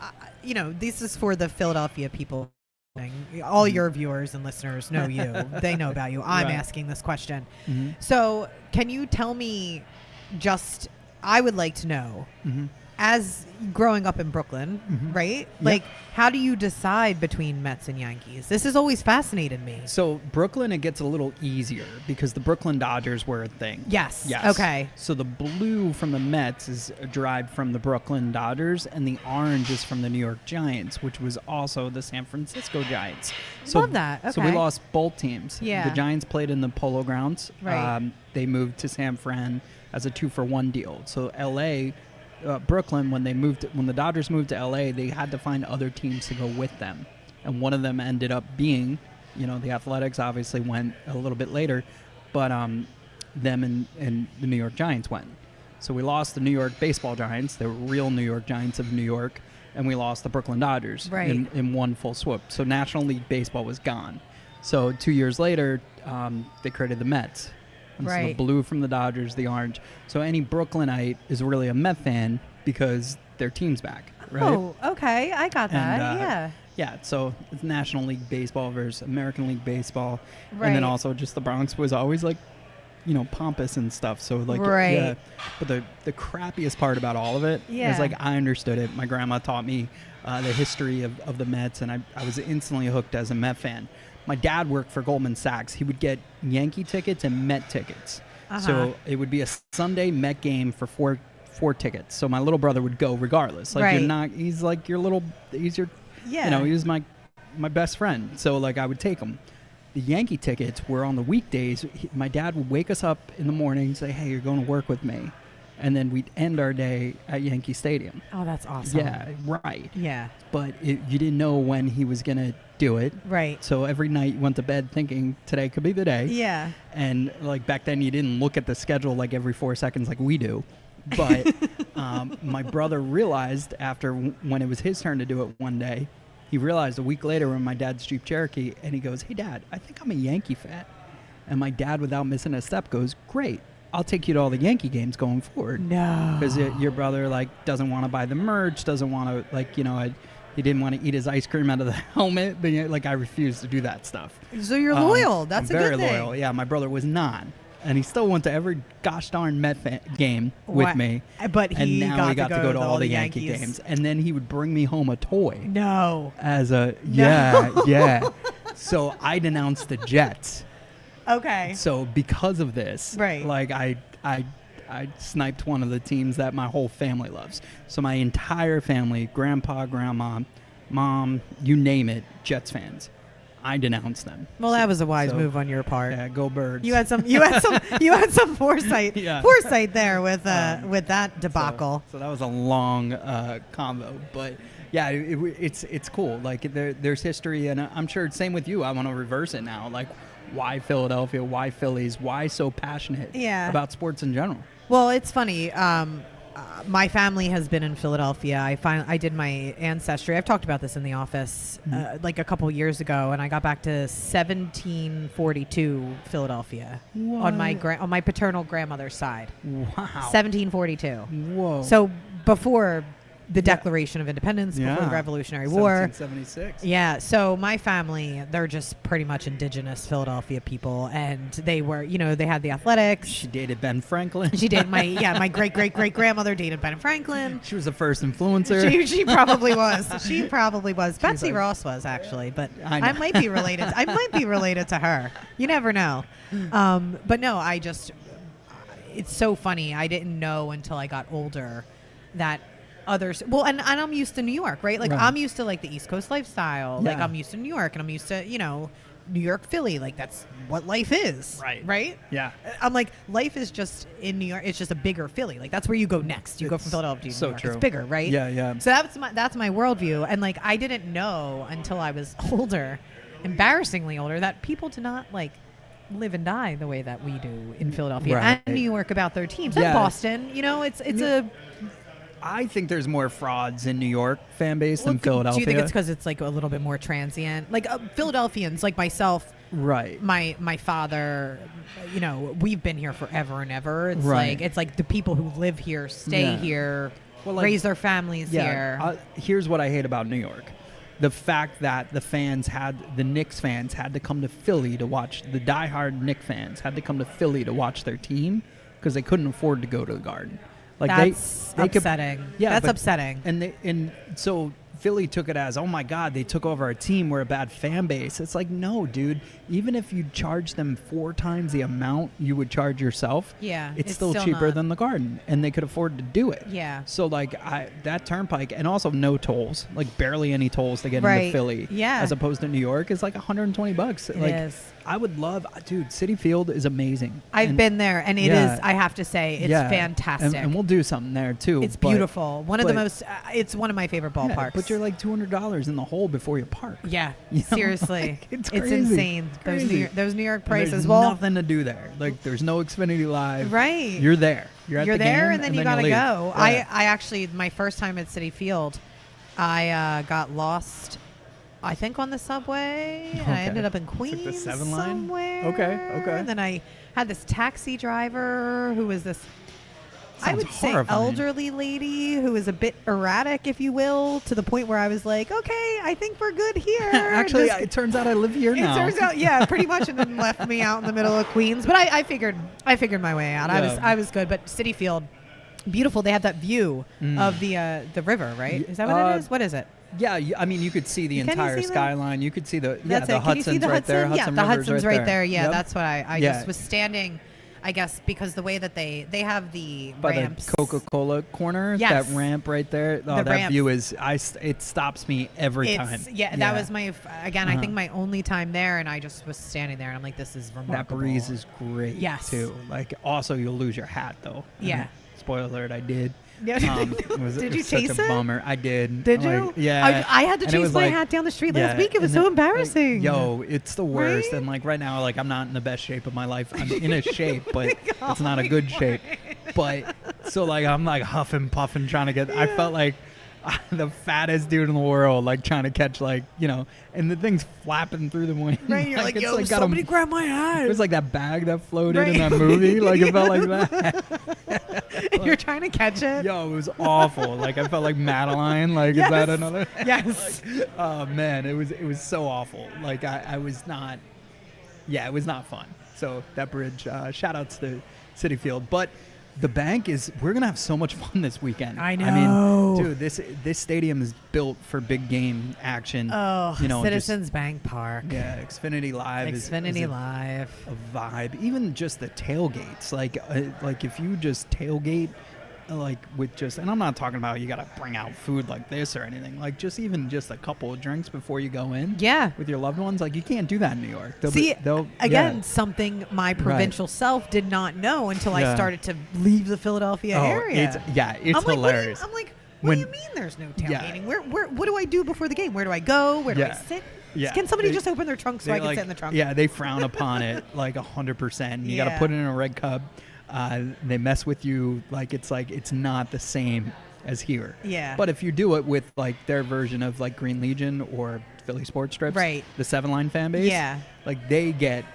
this is for the Philadelphia people. All your viewers and listeners know you. They know about you. I'm asking this question. Mm-hmm. So can you tell me I would like to know, as growing up in Brooklyn, right? Like, how do you decide between Mets and Yankees? This has always fascinated me. So Brooklyn, it gets a little easier because the Brooklyn Dodgers were a thing. Yes. Okay. So the blue from the Mets is derived from the Brooklyn Dodgers, and the orange is from the New York Giants, which was also the San Francisco Giants. So, love that. Okay. So we lost both teams. Yeah. The Giants played in the Polo Grounds. Right. They moved to San Fran as a 2-for-1 deal. So L.A., Brooklyn, when the Dodgers moved to LA, they had to find other teams to go with them, and one of them ended up being the Athletics obviously went a little bit later, but them and the New York Giants went. So we lost the New York baseball Giants, the real New York Giants of New York, and we lost the Brooklyn Dodgers in one full swoop. So National League Baseball was gone. So 2 years later, they created the Mets. And so the blue from the Dodgers, the orange. So any Brooklynite is really a Met fan because their team's back, right? Oh, okay. I got that. Yeah, so it's National League Baseball versus American League Baseball. Right. And then also just the Bronx was always like, pompous and stuff. So like, right. But the crappiest part about all of it is like I understood it. My grandma taught me the history of the Mets, and I was instantly hooked as a Met fan. My dad worked for Goldman Sachs. He would get Yankee tickets and Met tickets. So it would be a Sunday Met game for four tickets. So my little brother would go regardless. Like he's like your little, he's your, he was my best friend. So like I would take him. The Yankee tickets were on the weekdays. My dad would wake us up in the morning and say, hey, you're going to work with me. And then we'd end our day at Yankee Stadium. Oh, that's awesome. Yeah, right. Yeah. But you didn't know when he was going to do it. Right. So every night you went to bed thinking today could be the day. Yeah. And like back then you didn't look at the schedule like every 4 seconds like we do. But my brother realized when it was his turn to do it one day, he realized a week later when my dad's Jeep Cherokee, and he goes, hey, Dad, I think I'm a Yankee fan. And my dad, without missing a step, goes, great. I'll take you to all the Yankee games going forward. No. Because your brother, like, doesn't want to buy the merch, doesn't want to, like, he didn't want to eat his ice cream out of the helmet. But, like, I refused to do that stuff. So you're loyal. That's I'm a good thing. very loyal. Yeah, my brother was not. And he still went to every gosh darn Met game with me. But he got to go to all the Yankee games. And then he would bring me home a toy. No. Yeah. So I denounced the Jets. Okay. So because of this, like I sniped one of the teams that my whole family loves. So my entire family, grandpa, grandma, mom, you name it, Jets fans. I denounced them. Well, that was a wise move on your part. Yeah, go Birds. You had some foresight. Foresight there with that debacle. So that was a long convo, but yeah, it's cool. Like there's history, and I'm sure it's same with you. I want to reverse it now. Like, why Philadelphia? Why Phillies? Why so passionate about sports in general? Well, it's funny. My family has been in Philadelphia. I did my ancestry. I've talked about this in the office like a couple years ago, and I got back to 1742 Philadelphia on my paternal grandmother's side. Wow. 1742. Whoa. So before the Declaration of Independence, before the Revolutionary War. 1776. Yeah. So my family, they're just pretty much indigenous Philadelphia people, and they were, they had the Athletics. She dated Ben Franklin. She did my great grandmother dated Ben Franklin. She was the first influencer. She probably was. Betsy Ross was actually, but I might be related. I might be related to her. You never know. But no, it's so funny. I didn't know until I got older that others, and I'm used to New York, right? Like I'm used to like the East Coast lifestyle. Like I'm used to New York, and I'm used to New York, Philly. Like that's what life is, right? Yeah. I'm like, life is just in New York. It's just a bigger Philly. Like that's where you go next. You go from Philadelphia to New York. True. It's bigger, right? Yeah. So that's my worldview, and like I didn't know until I was older, embarrassingly older, that people do not like live and die the way that we do in Philadelphia and New York about their teams. And Boston, it's a. I think there's more frauds in New York fan base than Philadelphia. Do you think it's because it's like a little bit more transient? Like Philadelphians, like myself, right? My father, we've been here forever and ever. It's like the people who live here stay here, raise their families here. Here's what I hate about New York: the fact that the Knicks fans had to come to Philly to watch. The diehard Knicks fans had to come to Philly to watch their team because they couldn't afford to go to the Garden. Like that's upsetting. That's upsetting. And so Philly took it as, oh my God, they took over our team. We're a bad fan base. It's like, no, dude. Even if you charge them 4 times the amount you would charge yourself, it's still cheaper than the Garden, and they could afford to do it. Yeah. So like that turnpike, and also no tolls, like barely any tolls to get into Philly. Yeah. As opposed to New York, is like $120. It is. I would love, dude. Citi Field is amazing. I've been there, and it is. I have to say, it's fantastic. And we'll do something there too. It's beautiful. It's one of my favorite ballparks. But But you're like $200 in the hole before you park. Yeah, You know, seriously. like, it's It's crazy. insane. It's crazy. Those New York And prices. there's Well, nothing to do there. Like, there's no Xfinity Live. right. You're there. You're at the there, game, and then you gotta leave. go. Yeah. I actually, my first time at Citi Field, I got lost, I think, on the subway. And I Okay. ended up in Took Queens the 7 line? somewhere. Okay. And then I had this taxi driver who was this, I Sounds would say, horrifying. elderly lady who was a bit erratic, if you will, to the point where I was like, okay, I think we're good here. Actually, Just- it turns out I live here now. It turns out, yeah, pretty much, and then left me out in the middle of Queens. But I figured my way out. Yeah. I was good. But Citi Field, beautiful. They have that view of the river, right? Is that what it is? What is it? Yeah, I mean, you could see the Can you entire see that? skyline. You could see the That's the it. Can you see Hudson's the right there. Hudson? Yeah, Hudson the River's Hudson's right there. Yeah, Yep. that's what I Yeah. just was standing. I guess because the way that they have the By ramps. the Coca-Cola corner, Yes. that ramp right there. Oh, The that ramp. view is it stops me every time. Yeah, that was my I think Uh-huh. my only time there, and I just was standing there, and I'm like, this is That remarkable. breeze is great. Yes. too. Like, also you'll lose your hat though. Yeah. Spoiler alert, I did. Yeah. It was, Did it you was such chase a it? bummer. I did. Did Like, you? Yeah. I had to And it chase was my like- hat down the street yeah, last week. It was and so then, embarrassing. Like, yo, it's the worst. Right? And like right now, like I'm not in the best shape of my life. I'm in a shape, but it's not a good shape. But so like I'm like huffing, puffing, trying to get. I felt like the fattest dude in the world, like trying to catch and the thing's flapping through the wind. Right, you're like, it's yo, got somebody grab my hat. It was like that bag that floated Right. in that movie. Like it felt like that. You're trying to catch it. Yo, it was awful. Like I felt like Madeline. Like Yes. is that another? Yes. Oh man, it was so awful. Like I was not. Yeah, it was not fun. So that bridge. Shout outs to Citi Field, but. The bank we're going to have so much fun this weekend. I know. I mean, dude, this stadium is built for big game action. Oh, just- Citizens Bank Park. Yeah, Xfinity Live is Live. a vibe. Even just the tailgates. Like if you just tailgate and I'm not talking about you got to bring out food like this or anything. Like just a couple of drinks before you go in. Yeah. With your loved ones, like you can't do that in New York. Something my provincial self did not know until I Yeah. started to leave the Philadelphia area. It's I'm like, hilarious. I'm like, what do you mean there's no tailgating? Where what do I do before the game? Where do I go? Where do I sit? Yeah. Can somebody just open their trunk so I can sit in the trunk? Yeah, they frown upon it like 100%. You got to put it in a red cup. They mess with you it's not the same as here. Yeah. But if you do it with like their version of like Green Legion or Philly Sports Strips, Right. the 7-line fan base, Yeah. like they get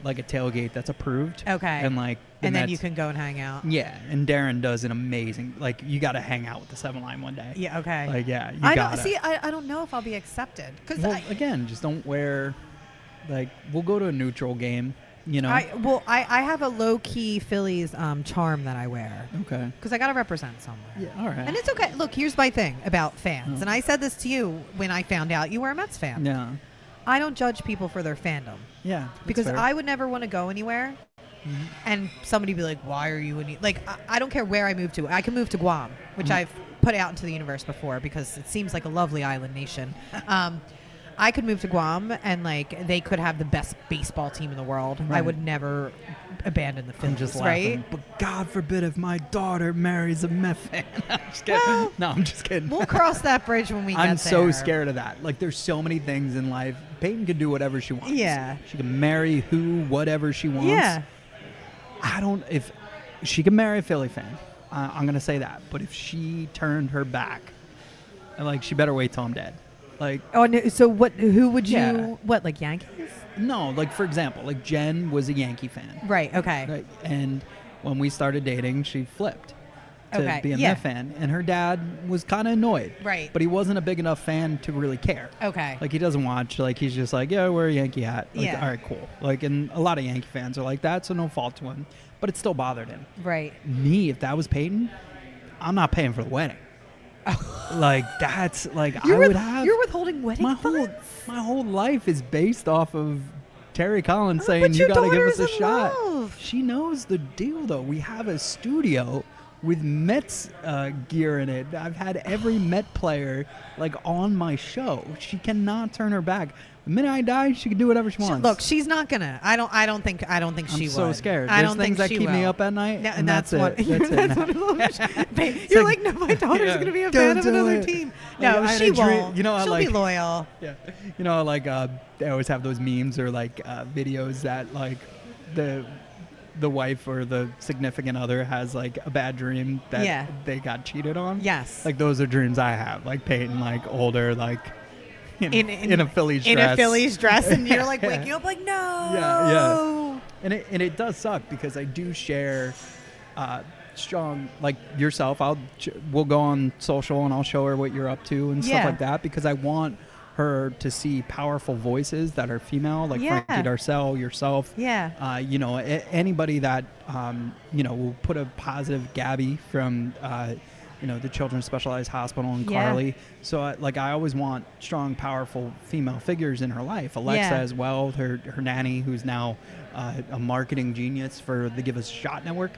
like a tailgate that's approved. Okay. And And then that's- you can go and hang out. Yeah, and Darren does an amazing. Like you got to hang out with the 7-line one day. Yeah. Okay. Like yeah, you I gotta. don't see. I don't know if I'll be accepted because Well, again, just don't wear. Like we'll go to a neutral game. You know. I have a low key Phillies charm that I wear Okay. because I got to represent somewhere. Yeah. All right. And it's okay. Look, here's my thing about fans, Oh. and I said this to you when I found out you were a Mets fan. Yeah. I don't judge people for their fandom Yeah. because fair. I would never want to go anywhere and somebody be like, "Why are you in?" Like, I don't care where I move to. I can move to Guam, which I've put out into the universe before because it seems like a lovely island nation. I could move to Guam and like they could have the best baseball team in the world. I Right. would never abandon the I'm Phillies, just right? laughing. But God forbid if my daughter marries a Met fan. I'm just kidding. Well, No, I'm just kidding. We'll cross that bridge when we get there. I'm so scared of that. Like, there's so many things in life. Peyton can do whatever she wants. Yeah. She can marry whatever she wants. Yeah. If she can marry a Philly fan, I'm going to say that. But if she turned her back, like, she better wait till I'm dead. Like, Oh, no, so what? Who would you? Yeah. What, like Yankees? no, like, for example, like, Jen was a Yankee fan. Right. Okay. Right? And when we started dating, she flipped to Okay, be a yeah. Met fan. And her dad was kind of annoyed. Right. But he wasn't a big enough fan to really care. Okay. Like, he doesn't watch. Like, he's just like, yeah, wear a Yankee hat. Like, Yeah. all right, cool. Like, and a lot of Yankee fans are like that, so no fault to him. But it still bothered him. Right. Me, if that was Peyton, I'm not paying for the wedding. Like, that's, like, I would have... You're withholding wedding funds? My whole life is based off of Terry Collins Oh, saying, but you your got to give us daughter's a in shot. love. She knows the deal, though. We have a studio with Mets gear in it. I've had every Met player like on my show. She cannot turn her back. The minute I die, she can do whatever she wants. Look, she's not gonna. I don't think she would. I'm so scared. I There's don't things think that she keep me will. up at night, No, and that's what. it. That's what you're like, no, my daughter's gonna be a fan of another team. No, Like, she won't. You know, she'll like, be loyal. Yeah. You know, like they always have those memes or like videos that like the wife or the significant other has like a bad dream that they got cheated on. Yes. Like those are dreams I have. Like Peyton, like older, like in a Phillies dress. In a Phillies dress, and you're like waking up like, no. Yeah. And it does suck because I do share strong, like yourself. We'll go on social and I'll show her what you're up to and stuff like that, because I want her to see powerful voices that are female, like Frankie Darcell, yourself. Yeah. You know, anybody that you know, will put a positive Gabby from you know, the Children's Specialized Hospital and Carly. So like I always want strong, powerful female figures in her life. Alexa as well, her nanny, who's now a marketing genius for the Give Us a Shot network.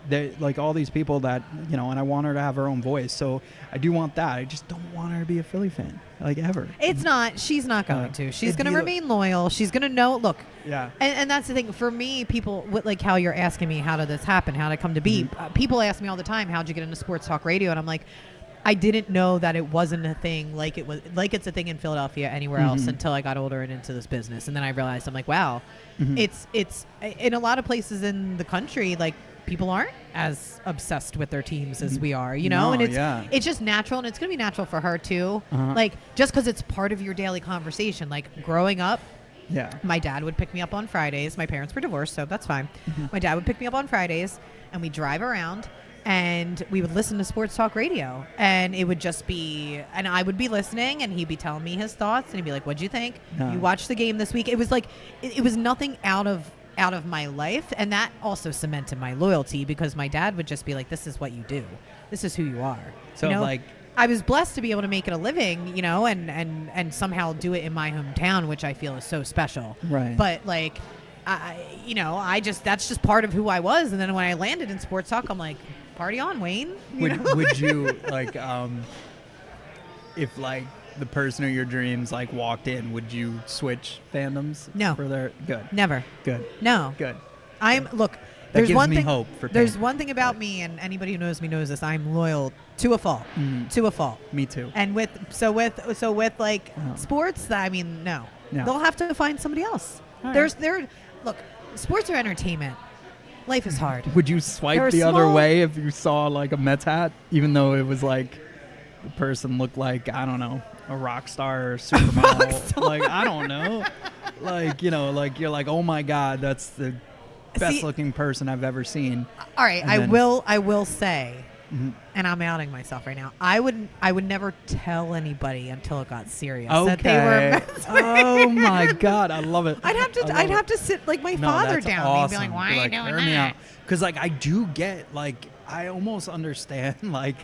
They like all these people that, you know, and I want her to have her own voice. So I do want that. I just don't want her to be a Philly fan, like ever. It's not. She's not going to. She's going to remain loyal. She's going to know. Look. Yeah. And that's the thing for me. People like how you're asking me, how did this happen? How did it come to be? People ask me all the time, how'd you get into sports talk radio? And I'm like, I didn't know that it wasn't a thing like it was, like it's a thing in Philadelphia anywhere else until I got older and into this business. And then I realized, I'm like, wow, it's in a lot of places in the country, like people aren't as obsessed with their teams as we are, you know, and it's just natural, and it's going to be natural for her too. Like just because it's part of your daily conversation, like growing up. Yeah. My dad would pick me up on Fridays. My parents were divorced, so that's fine. My dad would pick me up on Fridays, and we'd drive around, and we would listen to sports talk radio. And it would just be, and I would be listening, and he'd be telling me his thoughts, and he'd be like, "What'd you think? You watched the game this week?" It was like, it was nothing out of my life, and that also cemented my loyalty, because my dad would just be like, "This is what you do. This is who you are." So you know? like. I was blessed to be able to make it a living, you know, and somehow do it in my hometown, which I feel is so special. Right. But like, you know, that's just part of who I was. And then when I landed in sports talk, I'm like, party on, Wayne. Would you like, if like the person of your dreams like walked in, would you switch fandoms? No. For their good. Never. Good. No. Good. Look. That There's gives one me thing. hope for there's Peyton. one thing about me, and anybody who knows me knows this. I'm loyal to a fault. To a fault. Me too. And with like sports, I mean, no. They'll have to find somebody else. All Look, sports are entertainment. Life is hard. Would you swipe the other way if you saw like a Mets hat, even though it was like the person looked like, I don't know, a rock star or supermodel? Like, I don't know. Like, you know, like you're like, oh my God, that's the best looking person I've ever seen. All right, I will say, and I'm outing myself right now, I would never tell anybody until it got serious that they were oh my God, I love it. I'd have to sit like my father down and be like, why are you doing that? Because like I do get, like, I almost understand like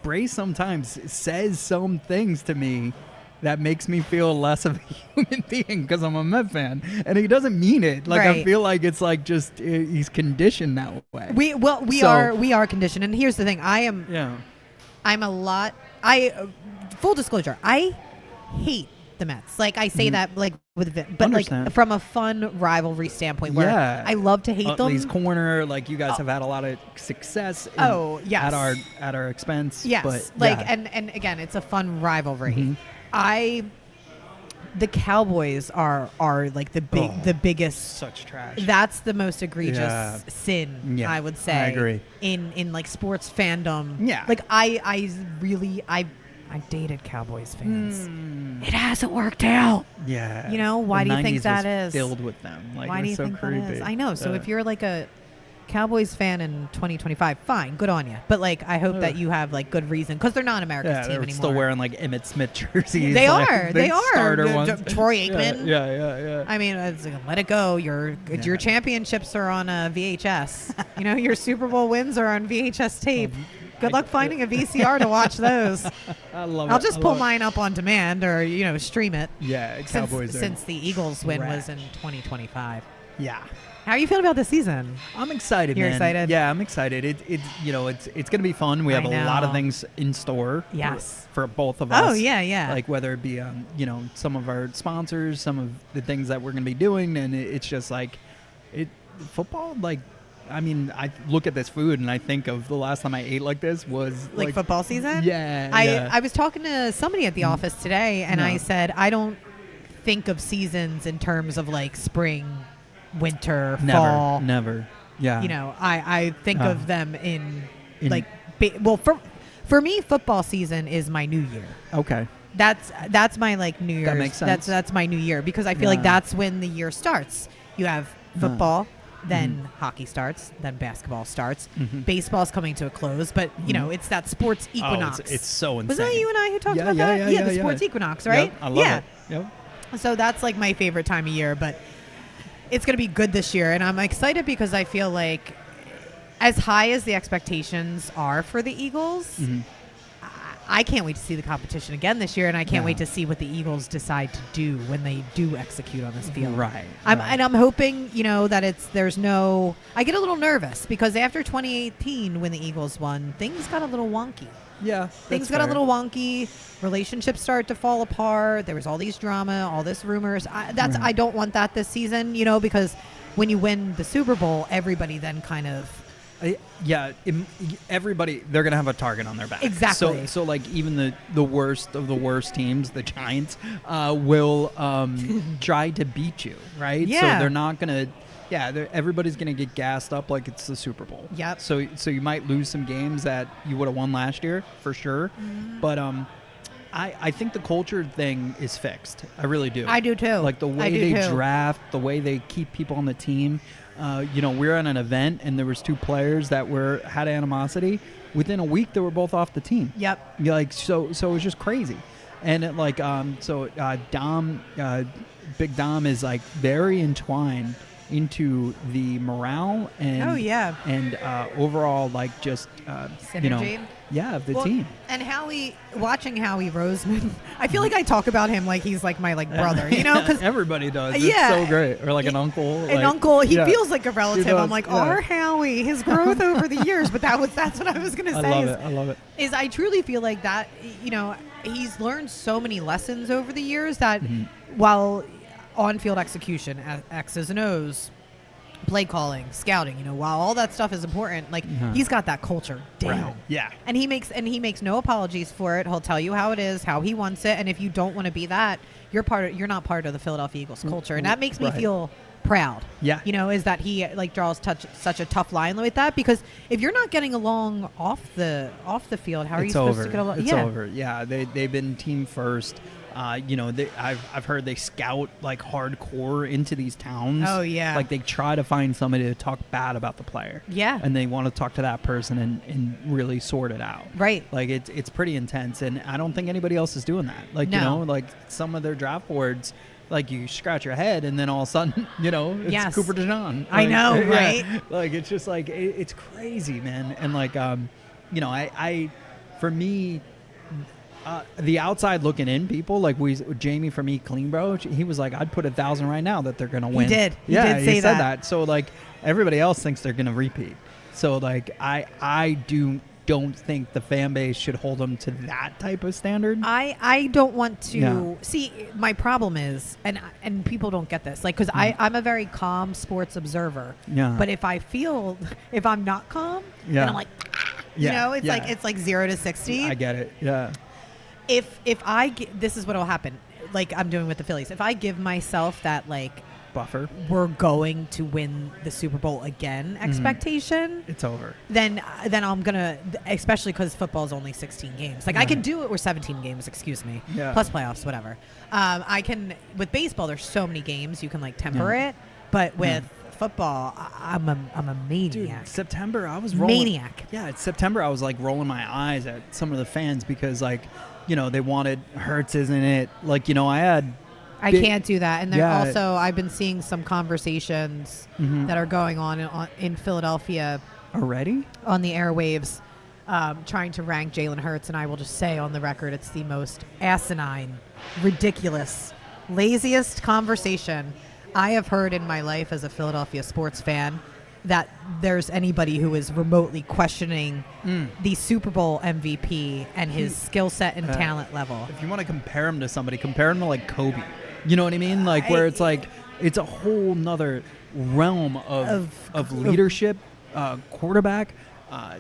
Bray sometimes says some things to me that makes me feel less of a human being because I'm a Met fan, and he doesn't mean it. Like I feel like it's like just he's conditioned that way. We are conditioned, and here's the thing: full disclosure, I hate the Mets. Like I say that like but like from a fun rivalry standpoint, where I love to hate them. Utley's Corner, like you guys have had a lot of success. At our expense. Yes, but, and again, it's a fun rivalry. The Cowboys are like the biggest. Such trash. That's the most egregious sin, I would say. I agree. In like sports fandom. Yeah. Like I dated Cowboys fans. It hasn't worked out. Yeah. You know, why do you think that is? Filled with them. Like, why do you think that is? I know. So if you're like a Cowboys fan in 2025, fine, good on you. But like, I hope that you have like good reason, because they're not America's team anymore. They're still wearing like Emmitt Smith jerseys. They like, are. They are. Starter ones. Troy Aikman. Yeah. I mean, it's like, let it go. Your championships are on VHS. You know, your Super Bowl wins are on VHS tape. Good luck finding a VCR to watch those. I love it. I'll just pull mine up on demand, or stream it. Yeah, Cowboys since the Eagles win was in 2025. Yeah. How are you feeling about this season? I'm excited, You're man. excited? Yeah, I'm excited. It's going to be fun. We have a lot of things in store. Yes. For both of us. Oh, yeah. Like whether it be some of our sponsors, some of the things that we're going to be doing, and it's just like football. Like, I mean, I look at this food and I think of the last time I ate like this was like football season. Yeah. I was talking to somebody at the office today, and I said I don't think of seasons in terms of like spring, winter, fall. Never. Yeah. I think of them in like for me, football season is my new year. Okay. That's my like New Year's. That makes sense. That's my new year because I feel like that's when the year starts. You have football, then hockey starts, then basketball starts. Baseball's coming to a close, but it's that sports equinox. It's so insane. Was that you and I who talked about that? Yeah, the sports equinox, right? Yep, I love it. Yep. So that's like my favorite time of year, but it's going to be good this year, and I'm excited because I feel like as high as the expectations are for the Eagles, I can't wait to see the competition again this year, and I can't wait to see what the Eagles decide to do when they do execute on this field. Right. And I'm hoping, that I get a little nervous because after 2018 when the Eagles won, things got a little wonky. Yeah. Things got a little wonky. Relationships started to fall apart. There was all these drama, all this rumors. I don't want that this season, because when you win the Super Bowl, everybody then kind of everybody, they're gonna have a target on their back. Exactly. So like even the worst of the worst teams, the Giants, will try to beat you, right? Yeah. So they're not gonna. Yeah, everybody's gonna get gassed up like it's the Super Bowl. Yep. So you might lose some games that you would have won last year for sure, but I think the culture thing is fixed. I really do. I do too. Like the way they draft, the way they keep people on the team. We're at an event and there was 2 players that had animosity. Within a week, they were both off the team. Yep. So it was just crazy, and Dom, Big Dom is like very entwined into the morale and overall like just synergy. Of the team. And watching Howie Roseman, I feel like I talk about him like he's like my brother, because everybody does. It's so great. Or like an uncle. He feels like a relative. I'm like, our Howie, his growth over the years. But that's what I was gonna say. I love it. Is I truly feel like that. He's learned so many lessons over the years that while on-field execution, X's and O's, play calling, scouting, while all that stuff is important, like he's got that culture down. Right. Yeah. And he makes no apologies for it. He'll tell you how it is, how he wants it, and if you don't want to be that, you're not part of the Philadelphia Eagles culture. And that makes me feel proud. Yeah. Is that he draws such a tough line like that, because if you're not getting along off the field, how are you supposed to get along? It's over. Yeah, they've been team first. I've heard they scout like hardcore into these towns. Oh yeah. Like they try to find somebody to talk bad about the player. Yeah. And they want to talk to that person and really sort it out. Right. Like it's pretty intense, and I don't think anybody else is doing that. Like like some of their draft boards, like you scratch your head and then all of a sudden, it's Cooper DeJean. I know, right? Like it's just like it's crazy, man. And like I for me. The outside looking in people, like Jamie from Eat Clean Bro, he was like, I'd put 1,000 right now that they're going to win. He did. He said that. So like everybody else thinks they're going to repeat. So like I don't think the fan base should hold them to that type of standard. I don't want to see. My problem is, and people don't get this, like, because I'm a very calm sports observer. Yeah. But if I'm not calm, then I'm like, it's like 0 to 60. I get it. Yeah. If this is what will happen, like I'm doing with the Phillies. If I give myself that like buffer, we're going to win the Super Bowl again expectation, it's over. Then I'm gonna, especially because football is only 16 games. Like I can do it with 17 games, excuse me, plus playoffs, whatever. I can with baseball. There's so many games you can like temper it, but with football, I'm a maniac. Dude, September, I was rolling. Maniac. Yeah, it's September. I was like rolling my eyes at some of the fans because like, they wanted Hurts, isn't it? Like, I can't do that. And also, I've been seeing some conversations that are going on in Philadelphia already on the airwaves, trying to rank Jalen Hurts. And I will just say on the record, it's the most asinine, ridiculous, laziest conversation I have heard in my life as a Philadelphia sports fan that there's anybody who is remotely questioning the Super Bowl MVP and his skill set and talent level. If you want to compare him to somebody, compare him to like Kobe. You know what I mean? Like where it's like it's a whole nother realm of leadership, quarterback.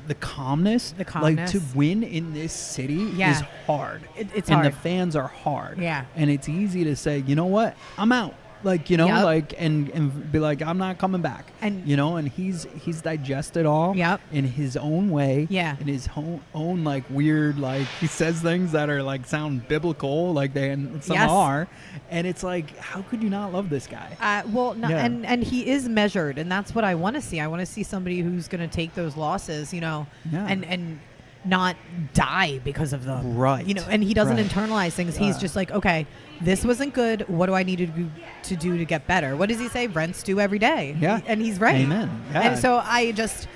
The calmness, like to win in this city is hard. It's hard. And the fans are hard. Yeah. And it's easy to say, you know what, I'm out. Like, you know, like and be like, I'm not coming back. And you know, and he's digested all in his own way. Yeah. In his own like weird, like he says things that are like sound biblical, like they and some are. And it's like, how could you not love this guy? And he is measured, and that's what I want to see. I want to see somebody who's going to take those losses, you know, and not die because of them. Right. You know, and he doesn't internalize things. He's just like, okay, this wasn't good. What do I need to do to get better? What does he say? Rents due every day. Yeah. And he's right. Amen. Yeah. And so I just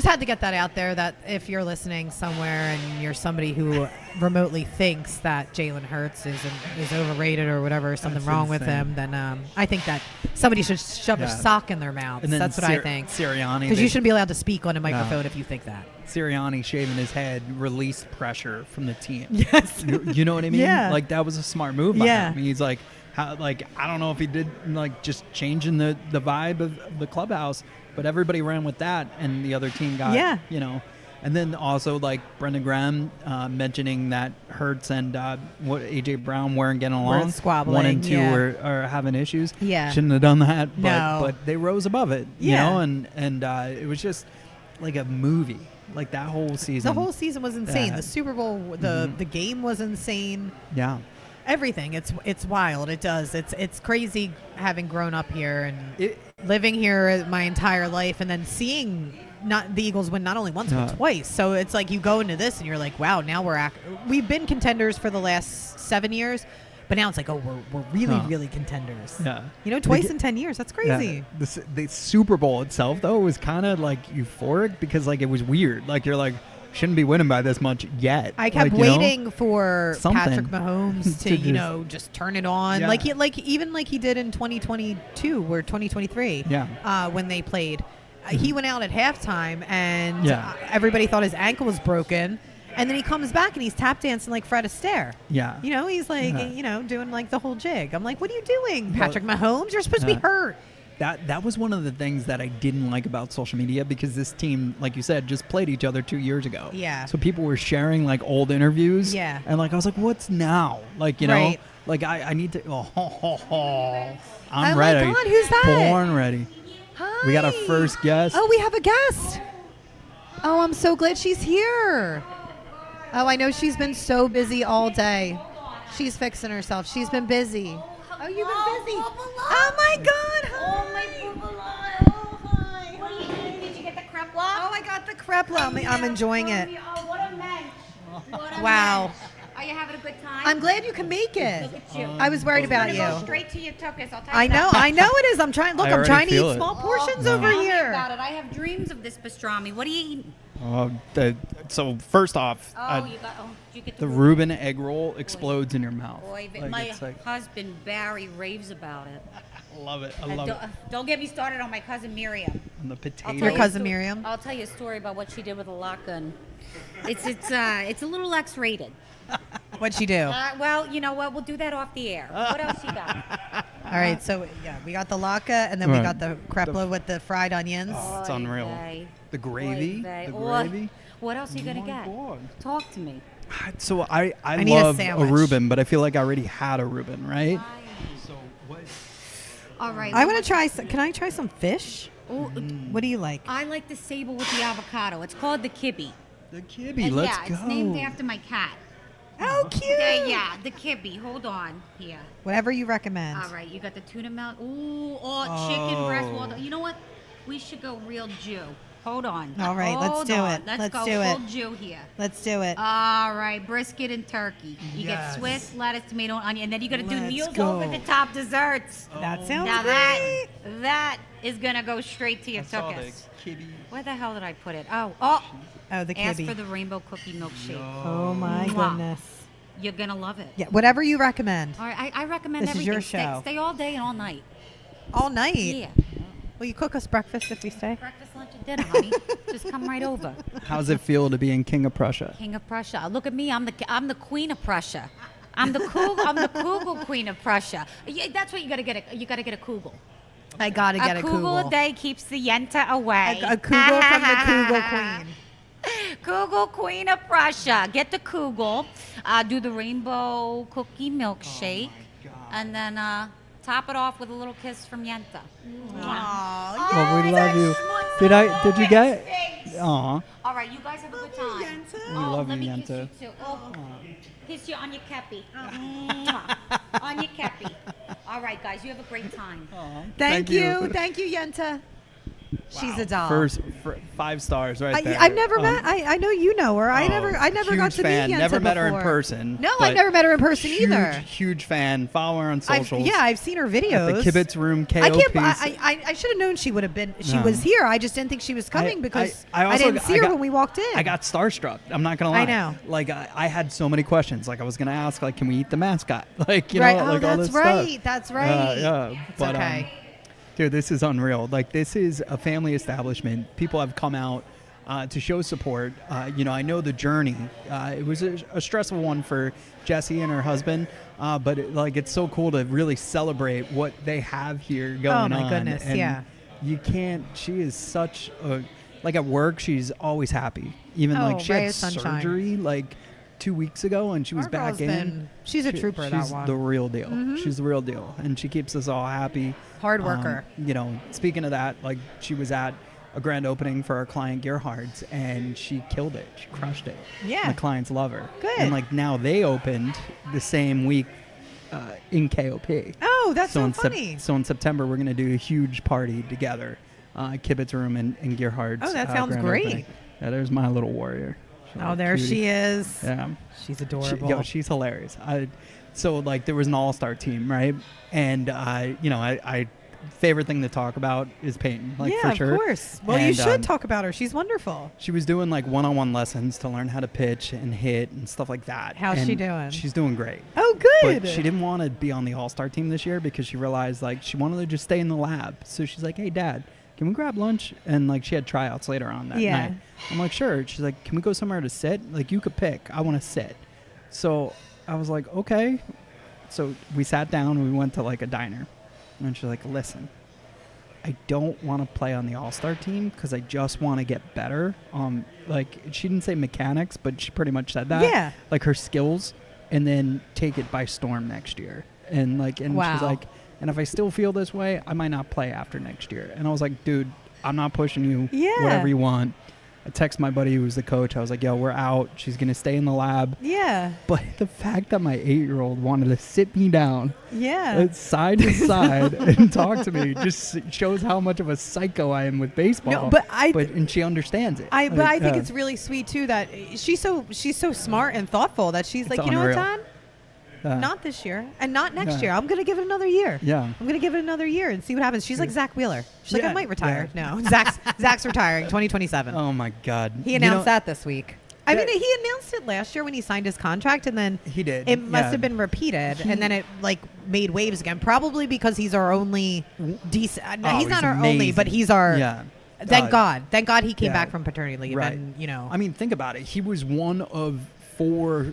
had to get that out there, that if you're listening somewhere and you're somebody who remotely thinks that Jalen Hurts is overrated or whatever, something wrong with him, then I think that somebody should shove a sock in their mouth. That's what I think. Sirianni. Because you shouldn't be allowed to speak on a microphone if you think that. Sirianni shaving his head released pressure from the team. Yes. You know what I mean? Yeah. Like that was a smart move by him. He's like, I don't know if he did like just changing the vibe of the clubhouse, but everybody ran with that, and the other team got, you know. And then also like Brendan Graham mentioning that Hurts and AJ Brown weren't getting along. Squabbling. 1 and 2 are having issues. Yeah. Shouldn't have done that. No. But they rose above it. You know, and it was just like a movie. Like that whole season. The whole season was insane. The Super Bowl, the game was insane. Yeah. Everything. It's wild. It does. It's crazy having grown up here and living here my entire life, and then seeing not the Eagles win not only once but twice. So it's like you go into this and you're like, wow, now we've been contenders for the last 7 years, but now it's like, oh, we're really contenders. Yeah. You know, twice in 10 years. That's crazy. Yeah. The Super Bowl itself though was kind of like euphoric because like it was weird. Like you're like, shouldn't be winning by this much yet. I kept waiting for Patrick Mahomes to you know, just turn it on. Yeah. Like he did in 2022 or 2023. Yeah. When they played. He went out at halftime and everybody thought his ankle was broken. And then he comes back and he's tap dancing like Fred Astaire. Yeah. You know, he's like, you know, doing like the whole jig. I'm like, what are you doing, Patrick Mahomes? You're supposed to be hurt. That was one of the things that I didn't like about social media, because this team, like you said, just played each other 2 years ago. Yeah. So people were sharing like old interviews. Yeah. And like I was like, what's now? Like, you know, like I need to. I'm ready. Oh my God, who's that? Born ready. Hi. We got our first guest. Oh, we have a guest. Oh, I'm so glad she's here. Oh, I know she's been so busy all day. She's fixing herself. She's been busy. Oh, you've been busy. Oh, my God. Hi. Oh, my oh, hi. What are you doing? Did you get the crepe la? Oh, I got the crepe la. I'm enjoying it. Oh, what a mensch. What a wow. mensch. Are you having a good time? I'm glad you can make it. Look at you. I was worried about you. Go straight to your tuchus. I'll tell you I know it is. I'm trying. Look, I'm trying to eat small portions over Tell here. me about it. I have dreams of this pastrami. What are you eating? So first off, you get the Reuben egg roll explodes in your mouth. Boy, my husband Barry raves about it. I love it. I love it. Don't get me started on my cousin Miriam. On the potato. Your cousin Miriam? I'll tell you a story about what she did with a lock gun. It's a little X-rated. What'd she do? Well, you know what? We'll do that off the air. What else you got? All right, so we got the latke, and then we got the crepe with the fried onions. Oh, it's unreal. The gravy. The gravy. What else are you gonna get? Talk to me. So I love a Reuben, but I feel like I already had a Reuben, right? So what? All right. I want to try. Can I try some fish? What do you like? I like the sable with the avocado. It's called the Kibby. The Kibby. Let's go. Yeah, it's named after my cat. Oh, cute. Yeah, the Kibby. Hold on here. Whatever you recommend. All right, you got the tuna melt. Chicken breast. Well, you know what? We should go real Jew. Hold on. All right, let's do it. Let's go do full Jew here. Let's do it. All right, brisket and turkey. You get Swiss, lettuce, tomato, onion, and then you got to do meals over the top desserts. That sounds great. That is gonna go straight to your tuchus. Where the hell did I put it? Oh, the Kibby. Ask for the rainbow cookie milkshake. Oh my goodness. You're gonna love it. Yeah, whatever you recommend. All right, I recommend this everything. This is your show. Stay all day and all night. All night. Yeah. Will you cook us breakfast if we stay? Breakfast, lunch, and dinner, honey. Just come right over. How's it feel to be in King of Prussia? King of Prussia. Look at me. I'm the queen of Prussia. I'm the Kugel queen of Prussia. Yeah, that's what you gotta get. You gotta get a Kugel. I gotta get a Kugel a day keeps the Yenta away. A Kugel from the Kugel queen. Kugel queen of Prussia. Get the Kugel. Do the rainbow cookie milkshake, and then top it off with a little kiss from Yenta. Well, we love you. Did you get? Aw. All right, you guys have a good time. We love let you, me kiss Yenta. you too. Kiss you on your kepi. On your kepi. All right, guys, you have a great time. Thank you. Thank you, Yenta. She's a doll. First 5 stars right there. I've never met. I know you know her. I never got to fan. meet Yenta Never met her in before. person. No, I've never met her in person huge, either. Huge fan. Follow her on socials. I've seen her videos. At the Kibitz Room KOP. I should have known she would have been. She was here. I just didn't think she was coming because I didn't see her when we walked in. I got starstruck. I'm not gonna lie. I know. Like I had so many questions. Like I was gonna ask, like, can we eat the mascot? Like right. know, like all this stuff. That's right. Yeah. It's okay. Dude, this is unreal. Like, this is a family establishment. People have come out to show support. I know the journey. It was a stressful one for Jessie and her husband, but it's so cool to really celebrate what they have here going on. Oh, my goodness, and yeah. You can't, she is such a, at work, she's always happy. Even, she had surgery, 2 weeks ago, and she was back in. She's a trooper, that one. She's the real deal. Mm-hmm. She's the real deal, and she keeps us all happy. Hard worker. Speaking of that, she was at a grand opening for our client Gerhard's, and she killed it. She crushed it. Yeah. And the clients love her. Good. And now they opened the same week in KOP. Oh, that's so funny. So in September, we're going to do a huge party together, Kibitz Room in Gerhard's. Oh, that sounds great. Opening. Yeah, there's my little warrior. There she is. Yeah. She's adorable. She's hilarious. So there was an all-star team, right? And I favorite thing to talk about is Peyton, for sure. Of course. Well, you should talk about her. She's wonderful. She was doing one-on-one lessons to learn how to pitch and hit and stuff like that. How's she doing? She's doing great. Oh, good. But she didn't want to be on the all-star team this year because she realized she wanted to just stay in the lab. So she's like, "Hey, Dad, can we grab lunch?" And she had tryouts later on that night. I'm like, "Sure." She's like, "Can we go somewhere to sit? You could pick. I want to sit." So I was like, "Okay." So we sat down and we went to a diner. And she's like, "Listen, I don't want to play on the all-star team because I just want to get better." She didn't say mechanics, but she pretty much said that. Yeah. Her skills, and then take it by storm next year. And wow. she's like, "And if I still feel this way, I might not play after next year." And I was like, "Dude, I'm not pushing you. Yeah. Whatever you want." I text my buddy who was the coach. I was like, "Yo, we're out. She's going to stay in the lab." Yeah. But the fact that my 8-year-old wanted to sit me down side to side and talk to me just shows how much of a psycho I am with baseball. No, and she understands it. I think it's really sweet too that she's so smart and thoughtful that she's like, "You know what, Dad? Not this year and not next year. I'm going to give it another year. Yeah. I'm going to give it another year and see what happens." She's like Zach Wheeler. She's like, "I might retire." No, Zach's retiring 2027. Oh my God. He announced that this week. I mean, he announced it last year when he signed his contract, and then he did. It must have been repeated, and then it made waves again. Probably because he's our only decent. He's not our only, but he's our. Yeah. Thank God he came back from paternity leave. Right. And, I mean, think about it. He was one of 4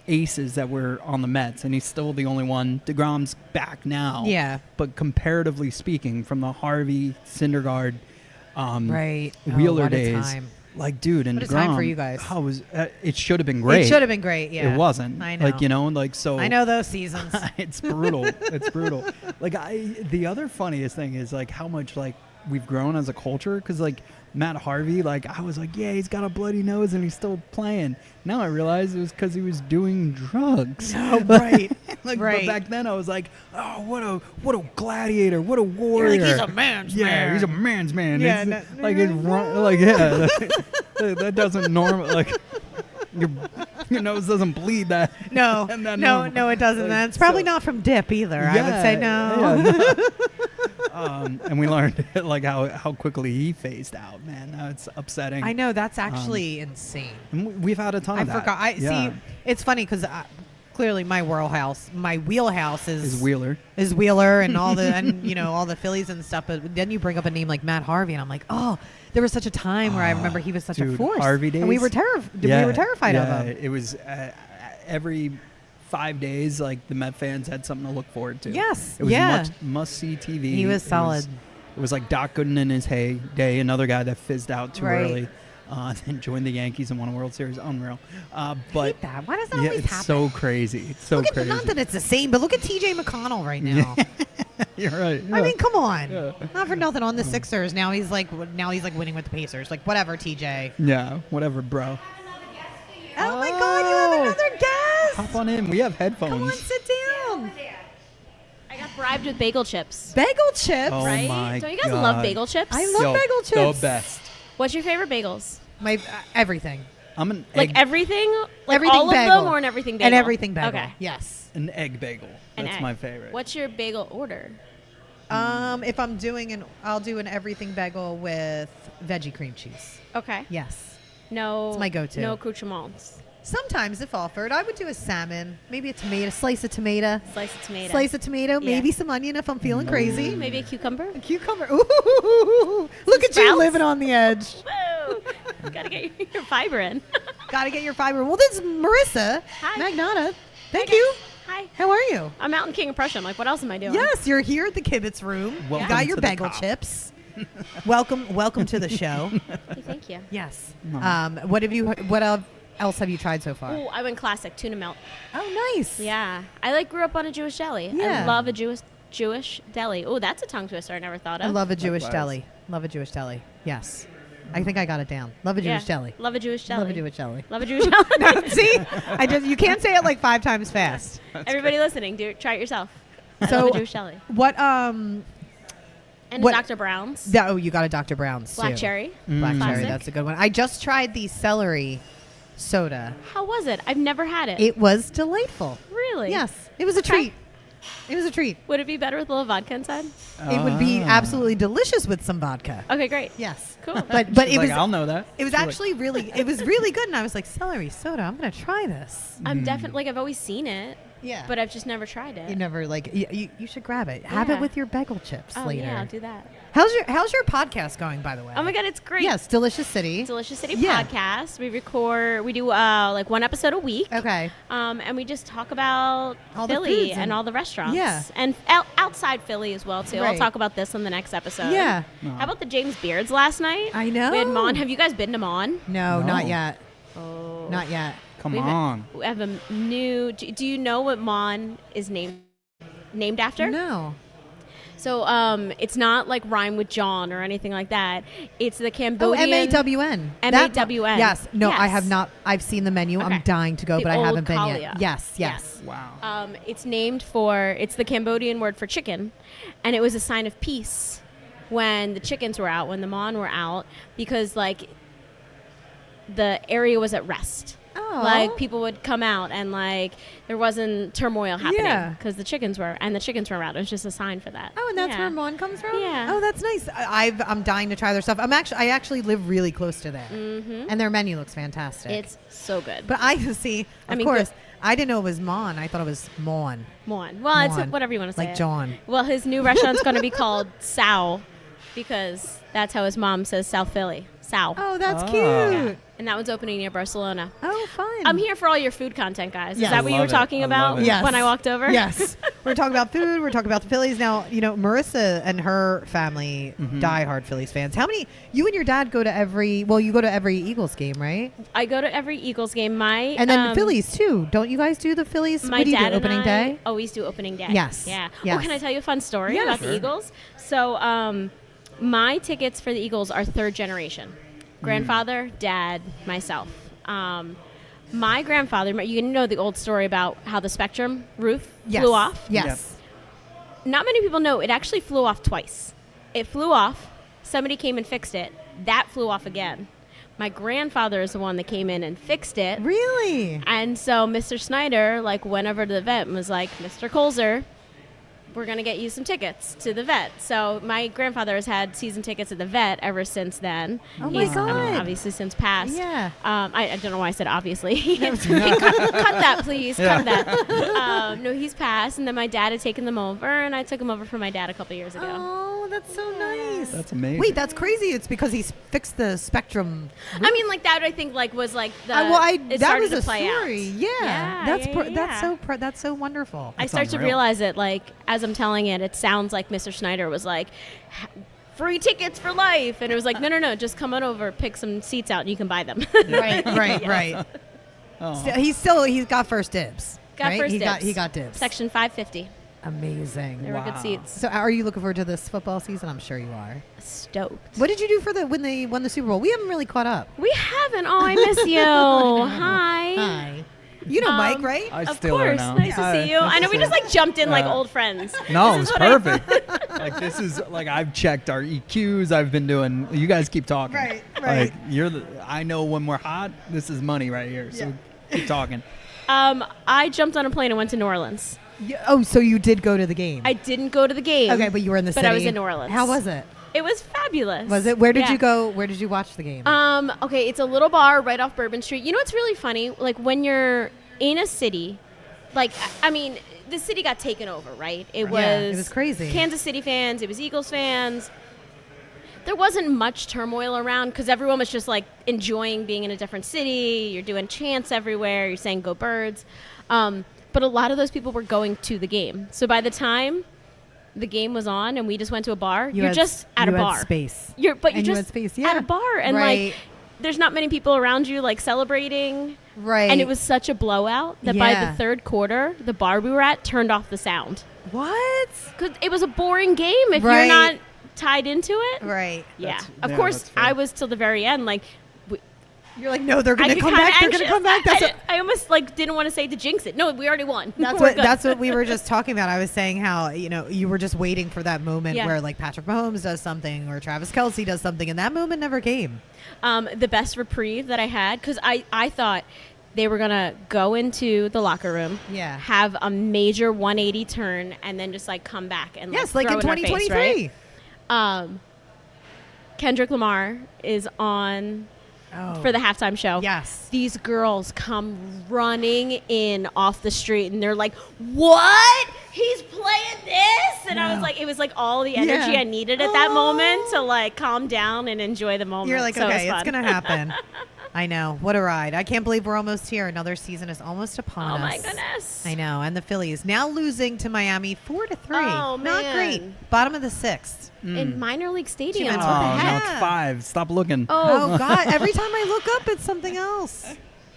aces that were on the Mets, and he's still the only one. DeGrom's back now. Yeah. But comparatively speaking, from the Harvey, Syndergaard, Wheeler days, time. Dude, and what a DeGrom, time for you guys. it should have been great. It should have been great. Yeah. It wasn't. I know. So I know those seasons. It's brutal. It's brutal. The other funniest thing is how much we've grown as a culture, because Matt Harvey, I was like, yeah, he's got a bloody nose and he's still playing. Now I realize it was because he was doing drugs. Oh, right. But back then I was like, oh, what a gladiator, what a warrior. He's a man's man. Yeah, he's a man's man. Yeah, that doesn't normal. Your nose doesn't bleed that. No, no, it doesn't. It's probably not from dip either. I would say no. And we learned how quickly he phased out. Man, it's upsetting. I know, that's actually insane. And we've had a ton of that. I forgot. See, it's funny because clearly my wheelhouse Is Wheeler. is Wheeler and all the and all the Phillies and stuff. But then you bring up a name like Matt Harvey, and I'm like, oh, there was such a time where I remember he was such a force. Harvey days. And we were terrified of him. It was every 5 days, like the Met fans had something to look forward to. Yes. It was Yeah. must-see TV. He was solid. It was like Doc Gooden in his heyday, another guy that fizzed out too Right. early. Then joined the Yankees and won a World Series. Unreal. I But hate that. Why does that yeah, always it's happen? so crazy. It's so Look at crazy. not that it's the same, but look at TJ McConnell right now. You're right. I mean, come on. Yeah. Not for nothing on the Sixers. Now he's like winning with the Pacers. Like whatever, TJ. Yeah, whatever, bro. Oh my God, you have another guest. Hop on in. We have headphones. Come on, sit down. I got bribed with bagel chips. Bagel chips. Oh right? my Don't you guys God. love bagel chips? I love bagel chips. The best. What's your favorite bagels? My everything. I'm an Like egg, everything? Like Everything all bagel. of them or an everything bagel? And everything bagel. Okay. Yes. an egg bagel. An That's egg. my favorite. What's your bagel order? If I'm doing I'll do an everything bagel with veggie cream cheese. Okay. Yes. No. It's my go-to. No accoutrements. Sometimes, if offered, I would do a salmon, maybe a tomato, slice of tomato, Slice of tomato. yeah. maybe some onion if I'm feeling crazy. Maybe a cucumber. A cucumber. Ooh, look at you Sprouts? living on the edge. Woo! Gotta get your fiber in. Got to get your fiber. Well, this is Marissa Hi. Magnata. Thank Hi, you. guys. Hi. How are you? I'm out in King of Prussia. I'm like, what else am I doing? Yes, you're here at the Kibitz Room. Welcome You got your to the bagel KOP. chips. welcome to the show. Hey, thank you. Yes. No. What else have you tried so far? Oh, I went classic tuna melt. Oh, nice. Yeah, I grew up on a Jewish deli. Yeah. I love a Jewish deli. Oh, that's a tongue twister I never thought of. I love a Jewish Likewise. deli. Love a Jewish deli. Yes. I think I got it down. Love a Jewish deli. Love a Jewish deli. Love a Jewish deli. Love a Jewish deli. See? You can't say it like 5 times fast. Everybody listening, try it yourself. I So- love a Jewish deli. What And What- Dr. Brown's. you got a Dr. Brown's Black too. cherry. Black cherry, Classic. that's a good one. I just tried the celery soda. How was it? I've never had it. It was delightful. Really? Yes. It was a treat. It was a treat. Would it be better with a little vodka inside? It would be absolutely delicious with some vodka. Okay, great. Yes. Cool. But She's it like, was I'll know that. it was She's like, actually really good, and I was like, celery soda, I'm gonna try this. I'm definitely like I've always seen it, Yeah. but I've just never tried it. You never like you should grab it. Have it Yeah. with your bagel chips Oh later. yeah, I'll do that. How's your podcast going, by the way? Oh my god, it's great. Yes, Delicious City. Delicious City Yeah. podcast. We do like one episode a week. Okay. And we just talk about All the Philly foods and all the restaurants. Yeah. And outside Philly as well too. I'll Right. talk about this on the next episode. Yeah. How about the James Beards last night? I know. We had Mon. Have you guys been to Mon? No, No. not yet. Oh. Not yet. Come We have on. We have a new. Do you know what Mon is named after? No. So it's not like rhyme with John or anything like that. It's the Oh, Cambodian. MAWN. MAWN. Yes. No, I Yes. have not. I've seen the menu. I'm Okay. dying to go, The but I old haven't been Kalia. yet. Yes. Yes. Wow. It's named for. It's the Cambodian word for chicken, and it was a sign of peace when the chickens were out, when the Mon were out, because like the area was at rest. Oh. Like people would come out and like there wasn't turmoil happening Yeah. because the chickens were around. It was just a sign for that. Oh, and that's Yeah. where Mon comes from. Yeah. Oh, that's nice. I'm dying to try their stuff. I actually live really close to there, and their menu looks fantastic. It's so good. But I see. Of mean, course, good. I didn't know it was Mon. I thought it was Mon. Mon. Well, it's Mon. whatever you want to say. Like it. John. Well, his new restaurant's going to be called Sow because that's how his mom says South Philly. Sow. Oh, that's Oh. cute. And that one's opening near Barcelona. Oh, fun. I'm here for all your food content, guys. Yes. Is that what you were Love it. talking I about love it. Yes. when I walked over? Yes. We're talking about food. We're talking about the Phillies. Now, Marissa and her family, diehard Phillies fans. How many, you and your dad go to every Eagles game, right? I go to every Eagles game. And then the Phillies, too. Don't you guys do the Phillies? My What do you dad do, opening and I day? always do opening day. Yes. Yeah. Yes. Oh, can I tell you a fun story Yeah, about sure. the Eagles? So, my tickets for the Eagles are third generation. Grandfather, dad, myself. My grandfather, you know the old story about how the Spectrum roof Yes. flew off? Yes. Not many people know it actually flew off twice. It flew off, somebody came and fixed it. That flew off again. My grandfather is the one that came in and fixed it. Really? And so Mr. Snyder, went over to the event and was like, Mr. Colzer, we're going to get you some tickets to the vet. So my grandfather has had season tickets at the vet ever since then. Oh, my God. I mean, obviously since passed. Yeah. I don't know why I said obviously. Hey, cut that, please. Yeah. Cut that. No, he's passed. And then my dad had taken them over, and I took them over for my dad a couple years ago. Oh, that's so nice. That's amazing. Wait, that's crazy. It's because he's fixed the Spectrum. I mean, like that. I think like was like the. that it started was to a play out. story. Yeah, Yeah. that's so wonderful. I start to unreal. realize it, like, as I'm telling it, it sounds like Mr. Schneider was like, free tickets for life. And it was like, no, just come on over, pick some seats out, and you can buy them. Right. Oh. He's got first dibs. Got right? first dibs. He got dibs. Section 550. Amazing. There were good seats. So, are you looking forward to this football season? I'm sure you are. Stoked. What did you do for when they won the Super Bowl? We haven't really caught up. We haven't. Oh, I miss you. Hi. Hi. You know Mike, right? I Of still course. don't know. Nice to see you. I know we just like jumped in like Yeah. old friends. No, it This was is what I- perfect. Like this is like I've checked our EQs. I've been doing. You guys keep talking. Right. Like I know when we're hot. This is money right here. So keep talking. I jumped on a plane and went to New Orleans. Yeah. Oh, so you did go to the game? I didn't go to the game. Okay, but you were in the But city. I was in New Orleans. How was it? It was fabulous. Was it? Where did Yeah. you go? Where did you watch the game? Okay, it's a little bar right off Bourbon Street. You know what's really funny? Like when you're in a city, like I mean, the city got taken over, right? It was Yeah, it was crazy. Kansas City fans, it was Eagles fans. There wasn't much turmoil around because everyone was just like enjoying being in a different city. You're doing chants everywhere. You're saying "Go Birds," but a lot of those people were going to the game. So by the time the game was on and we just went to a bar, you're just at a you bar. had space. You're And you just had space, at yeah. a bar, and Right. like there's not many people around you like celebrating. Right. And it was such a blowout that by Yeah. the third quarter, the bar we were at turned off the sound What? because it was a boring game if Right. you're not tied into it. Right. Yeah, That's- of yeah, course that's fair. I was till the very end. Like You're like, no, they're I gonna get come kinda back. They're anxious. gonna come back. That's I almost like didn't want to say to jinx it. No, we already won. That's We're what good. that's what we were just talking about. I was saying how you were just waiting for that moment Yeah. where like Patrick Mahomes does something or Travis Kelce does something, and that moment never came. The best reprieve that I had because I thought they were gonna go into the locker room, Yeah. have a major 180 turn, and then just like come back and Yes, like throw in it our face, 2023. right? Kendrick Lamar is on Oh. for the halftime show. Yes. These girls come running in off the street and they're like, "What? He's playing this?" And I was like, it was like all the energy Yeah. I needed at that moment to like calm down and enjoy the moment. You're like, So it was okay, it's fun. gonna happen. I know. What a ride. I can't believe we're almost here. Another season is almost upon Oh us. my goodness. I know. And the Phillies now losing to Miami 4-3. Oh, Not man. great. Bottom of the sixth. In minor league stadiums. That's What what the Oh, the heck? no, it's 5. Stop looking. Oh, God. Every time I look up, it's something else.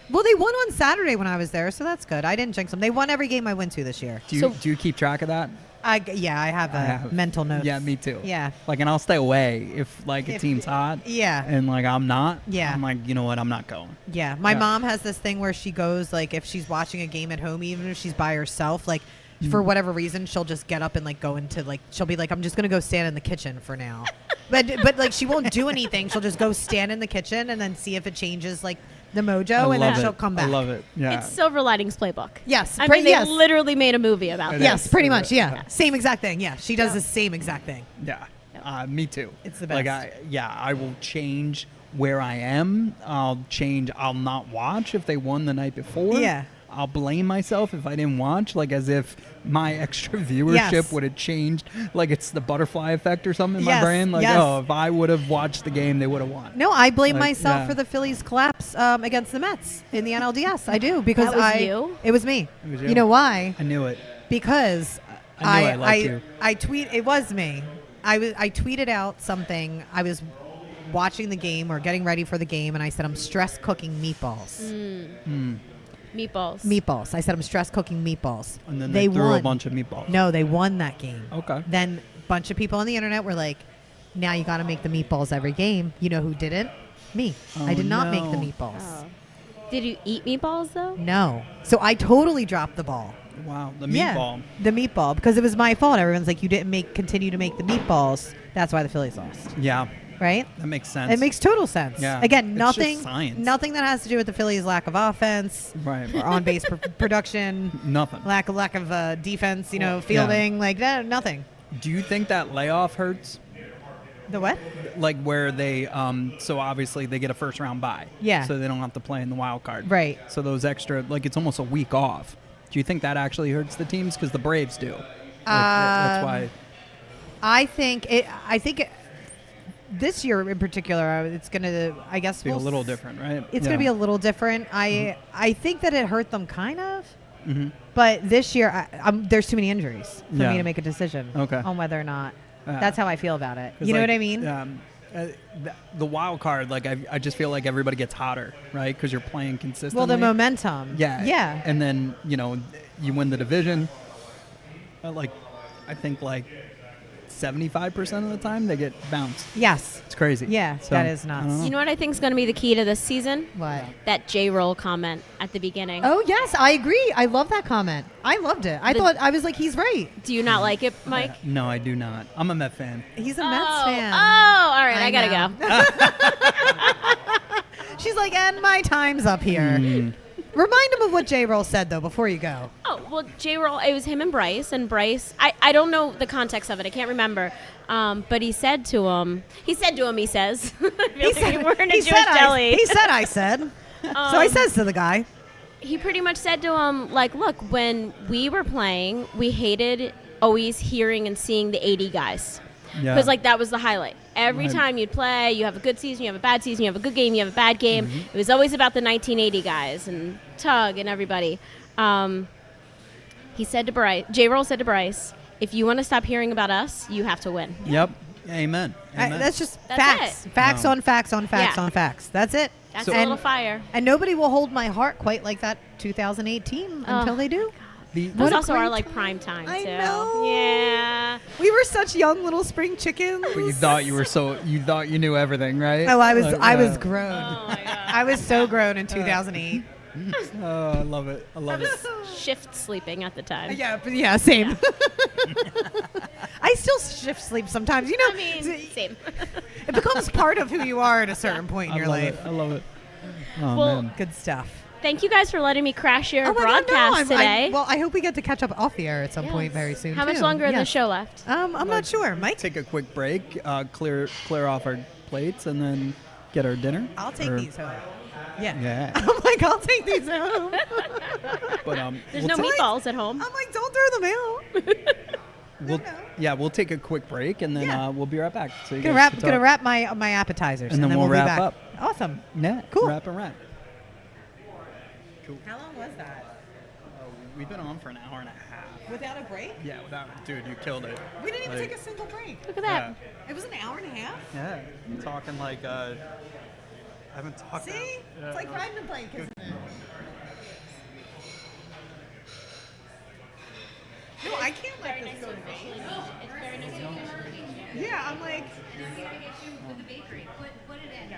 Well, they won on Saturday when I was there, so that's good. I didn't jinx them. They won every game I went to this year. Do you keep track of that? I have a mental note. Yeah, me too. Yeah. Like, and I'll stay away if like a If- team's hot. Yeah. And like I'm not. Yeah. I'm like, you know what? I'm not going. Yeah, my Yeah. mom has this thing where she goes, like, if she's watching a game at home, even if she's by herself, like, for whatever reason, she'll just get up and, like, go into, like, she'll be like, I'm just going to go stand in the kitchen for now. but, like, she won't do anything. She'll just go stand in the kitchen and then see if it changes, like, the mojo, and then she'll come back. I love it. Yeah. It's Silver Linings Playbook. Yes. I pre- mean, they yes. literally made a movie about It this. Yes, is. pretty much, yeah. Yeah. Same exact thing. Yeah, she does Yeah. the same exact thing. Yeah. Me too. It's the Like best. I will change where I am. I'll not watch if they won the night before. Yeah. I'll blame myself if I didn't watch, like as if my extra viewership Yes. would have changed. Like it's the butterfly effect or something in my Yes, brain. Like, yes. oh, if I would have watched the game, they would have won. No, I blame Like, myself yeah. for the Phillies' collapse against the Mets in the NLDS. I do, because That was you? It was me. It was You you. know why? I knew it. Because I knew I liked you. I tweet. It was me. I tweeted out something. I was watching the game or getting ready for the game, and I said I'm stress cooking meatballs. Meatballs. Meatballs. I said I'm stress cooking meatballs. And then they threw won. a bunch of meatballs. No, they won that game. Okay. Then a bunch of people on the internet were like, "Now you got to make the meatballs every game." You know who didn't? Me. I Oh, did not make the no. meatballs. Oh. Did you eat meatballs though? No. So I totally dropped the ball. Wow. The Yeah, meatball. the meatball, because it was my fault. Everyone's like, you didn't continue to make the meatballs. That's why the Phillies lost. Yeah. right? That makes sense. It makes total sense. Yeah. Again, It's nothing, just science. nothing that has to do with the Phillies' lack of offense Right. or on base production, Nothing. lack of defense, Yeah. fielding, like that, nothing. Do you think that layoff hurts? The what? Like where they, so obviously they get a first round bye. Yeah. So they don't have to play in the wild card. Right. So those extra, like it's almost a week off. Do you think that actually hurts the teams? Because the Braves do. That's why. I think this year in particular, it's going to, I guess, Be a little different, right? It's going to be a little different. I think that it hurt them kind of. But this year, there's too many injuries for me to make a decision on whether or not. That's how I feel about it. You know what I mean? The wild card, like I just feel like everybody gets hotter, right? Because you're playing consistently. Well, the momentum. Yeah. Yeah. And then, you win the division. I think 75% of the time they get bounced. Yes. It's crazy. Yeah, So, that is I nuts. don't know. You know what I think is going to be the key to this season? What? That J-roll comment at the beginning. Oh, yes, I agree. I love that comment. I loved it. I was like, he's right. Do you not like it, Mike? No, I do not. I'm a Met fan. He's a Mets fan. Oh, all right. I got to go. She's like, and my time's up here. Remind him of what J-Roll said, though, before you go. Oh, well, J-roll, it was him and Bryce, I don't know the context of it. I can't remember. But he said to him, he says. He said, I said. So I says to the guy. He pretty much said to him, like, look, when we were playing, we hated always hearing and seeing the 80 guys. Yeah. Because, that was the highlight. Every Right. time you'd play, you have a good season, you have a bad season, you have a good game, you have a bad game. It was always about the 1980 guys and Tug and everybody. He said to Bryce, J-Roll said to Bryce, if you want to stop hearing about us, you have to win. Yep. Amen. That's just That's facts. it. Facts No. on facts on facts Yeah. on facts. That's it. That's So- a little fire. And nobody will hold my heart quite like that 2008 team until they do. That was What a also our great prime time, too. I know. Yeah. We were such young little spring chickens. But you thought you knew everything, right? Oh, I was Like, grown. Oh, my God. I was so grown in 2008. Oh, I love it. I love it. Shift sleeping at the time. Yeah, same. I still shift sleep sometimes. I mean, same. it becomes part of who you are at a certain point in your life. I love it. Oh, Well, man. Good stuff. Thank you guys for letting me crash your Oh my God, broadcast no, today. well, I hope we get to catch up off the air at some point very soon. How much too. longer is the Yes. show left? I'm not sure, Mike. Take a quick break, clear off our plates, and then get our dinner. I'll take Or- these home. Yeah. Yeah. I'm like, I'll take these home. But There's we'll no ta- meatballs at home. I'm like, don't throw them out. we'll take a quick break, and then Yeah. well be right back. So you Gonna guys can talk. wrap my appetizers, And then we'll we'll wrap be back. up. Awesome. Yeah. Cool. Wrap and wrap. How long was that? We've been on for an hour and a half. Without a break? Yeah, dude, you killed it. We didn't even Like, take a single break. Look at that. It was an hour and a half. Yeah, I'm talking like I haven't talked. See? Yeah, It's like riding a bike, isn't it? No, I can't let this go to waste. Yeah, I'm like. Put it in.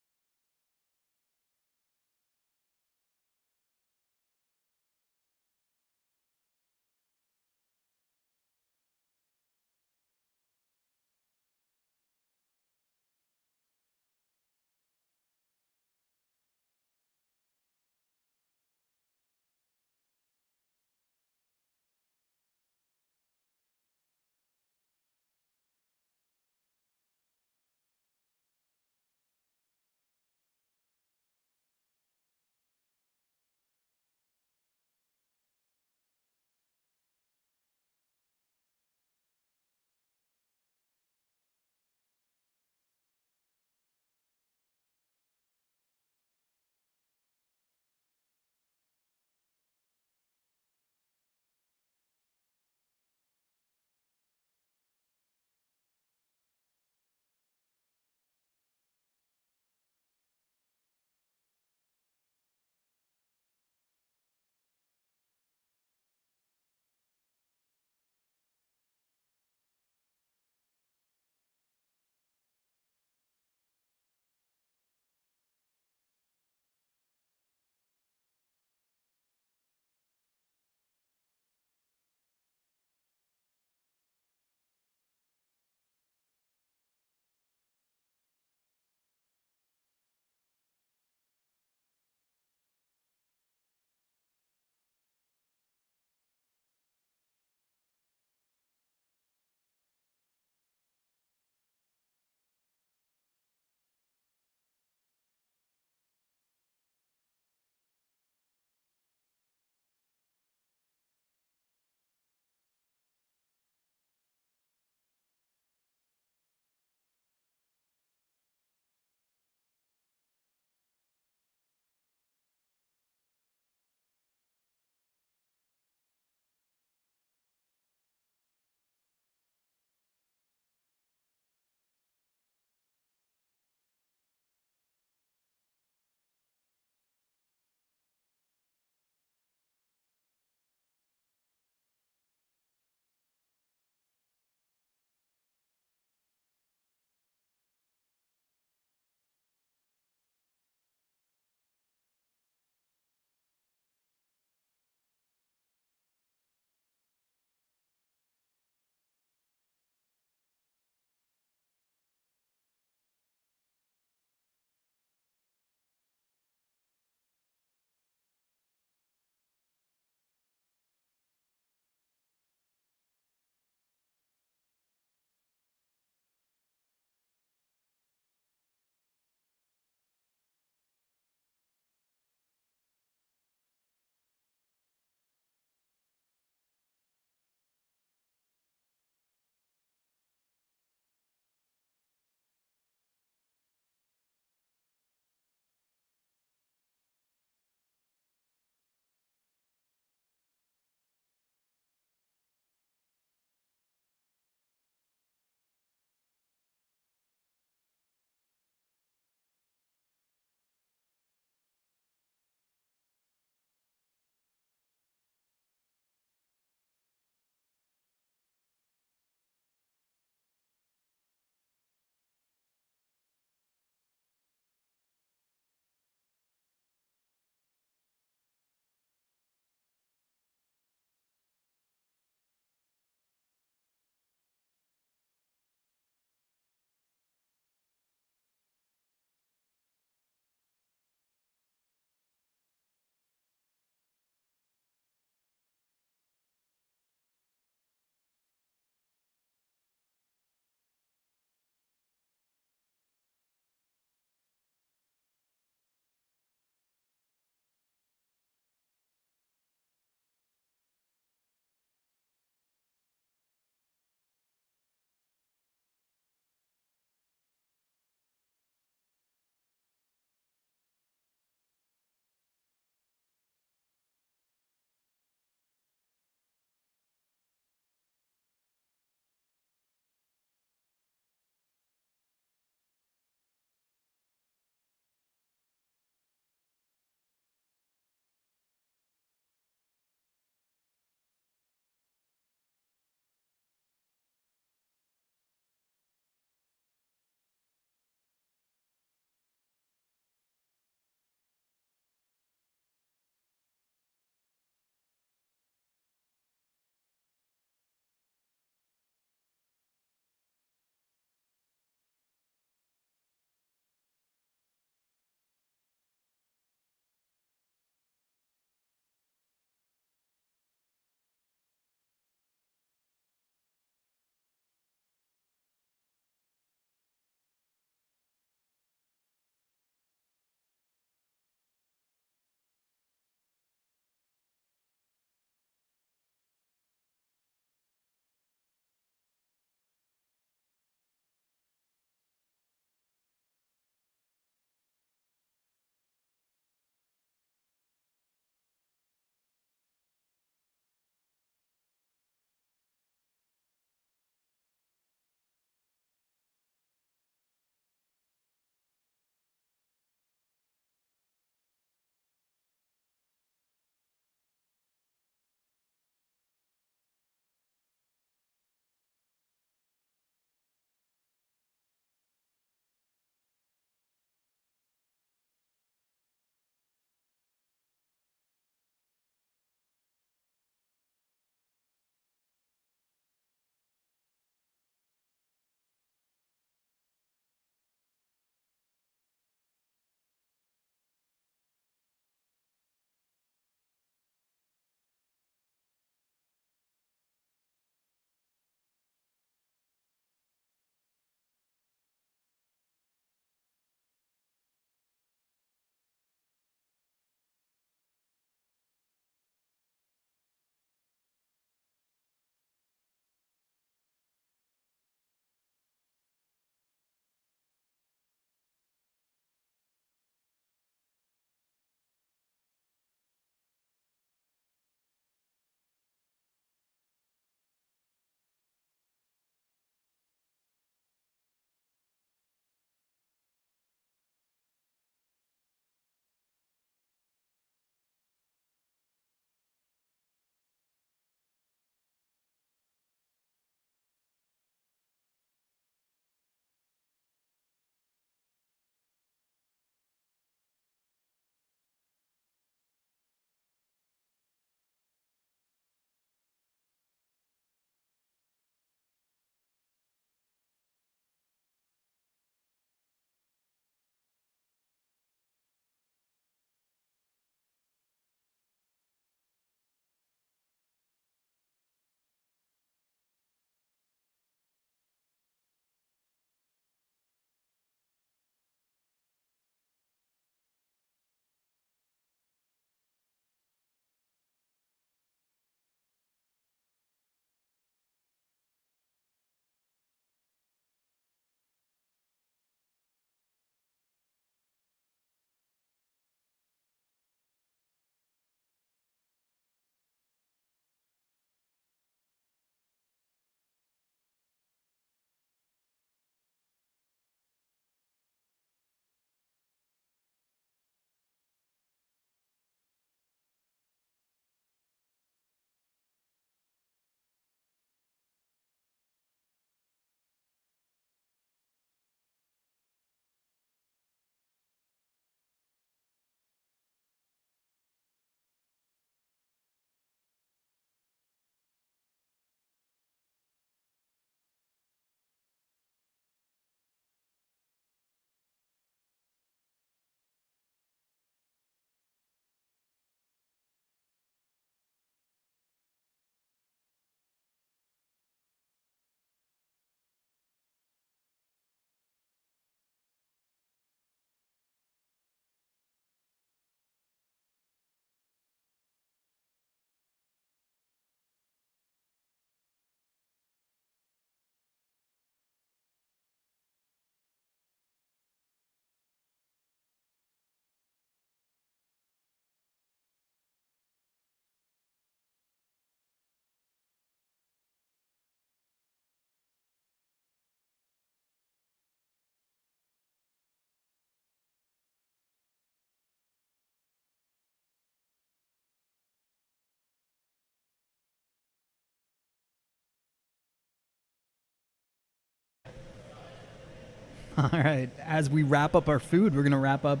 All right. As we wrap up our food, we're going to wrap up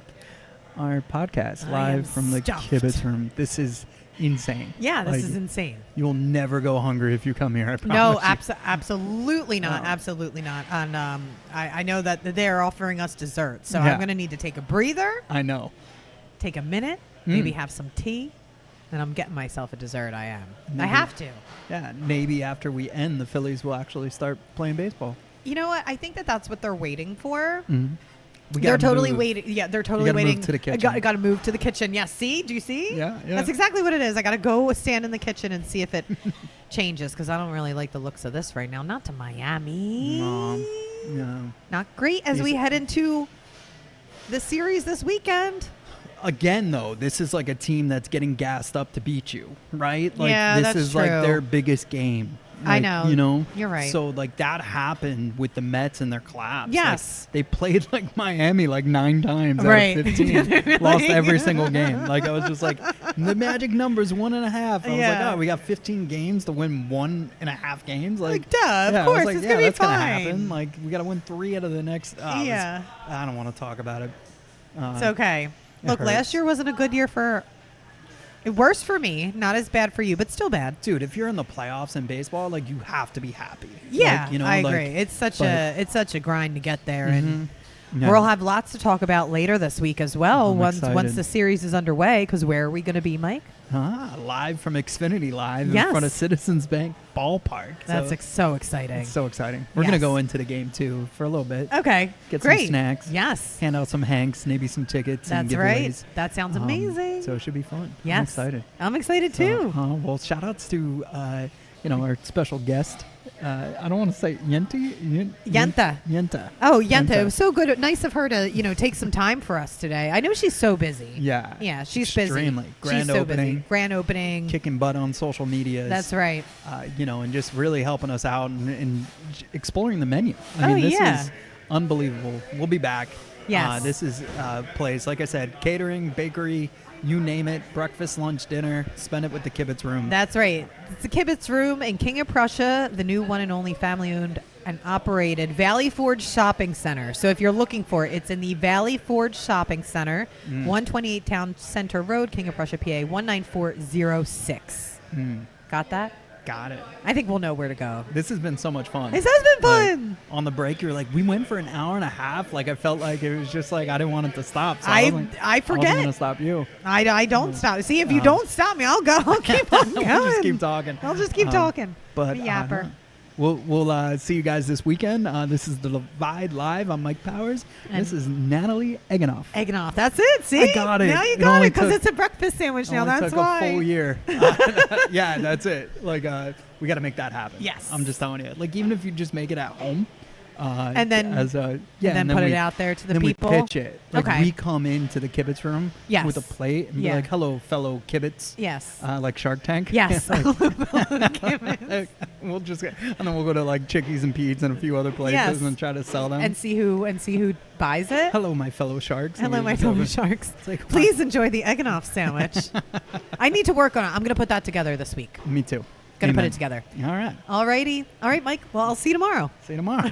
our podcast live from the Kibitz Room. This is insane. Yeah, this is insane. You'll never go hungry if you come here. I promise. No, absolutely not. No. Absolutely not. And I know that they're offering us dessert, so I'm going to need to take a breather. I know. Take a minute, maybe have some tea, and I'm getting myself a dessert. I am. Maybe, I have to. Yeah, maybe after we end, the Phillies will actually start playing baseball. You know what? I think that's what they're waiting for. Mm-hmm. They're totally waiting. Yeah, they're totally waiting. Move to the kitchen. I got to move to the kitchen. Yeah, see? Do you see? Yeah. That's exactly what it is. I got to go stand in the kitchen and see if it changes, because I don't really like the looks of this right now. Not to Miami. No. Not great as we head into the series this weekend. Again, though, this is like a team that's getting gassed up to beat you, right? Like, yeah, this is true. Like their biggest game. Like, I know. You know? You're right. So, like, that happened with the Mets and their collapse. Yes. Like, they played, like, Miami, like, 9 times right. out of 15. Lost every single game. Like, I was just like, the magic number's 1.5. I was like, oh, we got 15 games to win 1.5 games? Like, duh, of course. It's going to be that's fine. Gonna happen. Like, we got to win 3 out of the next. I don't want to talk about it. It's okay. Look, last year wasn't a good year for... Worse for me, not as bad for you, but still bad. Dude, if you're in the playoffs in baseball, like, you have to be happy. Yeah, like, you know, I like, agree. It's such a grind to get there, and Yeah. we'll have lots to talk about later this week as well. I'm once excited. the series is underway, because where are we going to be, Mike? Live from Xfinity Live Yes. in front of Citizens Bank Ballpark. That's so exciting. It's so exciting. We're going to go into the game, too, for a little bit. Okay, Get great. some snacks. Yes. Hand out some Hanks, maybe some tickets. That's and right. giveaways. That sounds amazing. So it should be fun. Yes. I'm excited. I'm excited, too. Well, shout outs to, our special guest. I don't want to say Yenta. Yenta. Oh, Yenta. It was so good. Nice of her to, take some time for us today. I know she's so busy. Yeah. Yeah, she's extremely. busy. Grand she's so opening. busy. Grand opening. Kicking butt on social media. That's right. And just really helping us out and exploring the menu. I mean, this is unbelievable. We'll be back. Yes. This is a place, like I said, catering, bakery, you name it, breakfast, lunch, dinner, spend it with the Kibitz Room. That's right. It's the Kibitz Room in King of Prussia, the new one and only family-owned and operated Valley Forge Shopping Center. So if you're looking for it, it's in the Valley Forge Shopping Center, 128 Town Center Road, King of Prussia, PA, 19406. Got that? Got it. I think we'll know where to go. This has been so much fun. This has been fun. Like, on the break, you're like, we went for an hour and a half. Like, I felt like it was just like I didn't want it to stop. So I forget. I wasn't going to stop you. I don't stop. See, if you don't stop me, I'll go. I'll keep on going. We'll just keep talking. I'll just keep talking. But yapper. We'll see you guys this weekend. This is the Divide Live. I'm Mike Powers. And this is Natalie Eganoff. Eganoff. That's it. See? I got it. Now you It got only it because took- it's a breakfast sandwich now. That's took why. a full year. Yeah, that's it. Like, we got to make that happen. Yes. I'm just telling you. Like, even if you just make it at home. And then and then put it out there to the then people. We pitch it. Like, Okay. we come into the Kibitz Room with a plate and be like, hello, fellow Kibitz. Yes. Like Shark Tank. Yes. Like, we'll just and then we'll go to like Chickies and Pete's and a few other places and try to sell them. And see who buys it. Hello, my fellow sharks. Hello, my fellow sharks. Like, please enjoy the Eganoff sandwich. I need to work on it. I'm going to put that together this week. Me too. Going to put it together. All right. All righty. All right, Mike. Well, I'll see you tomorrow. See you tomorrow.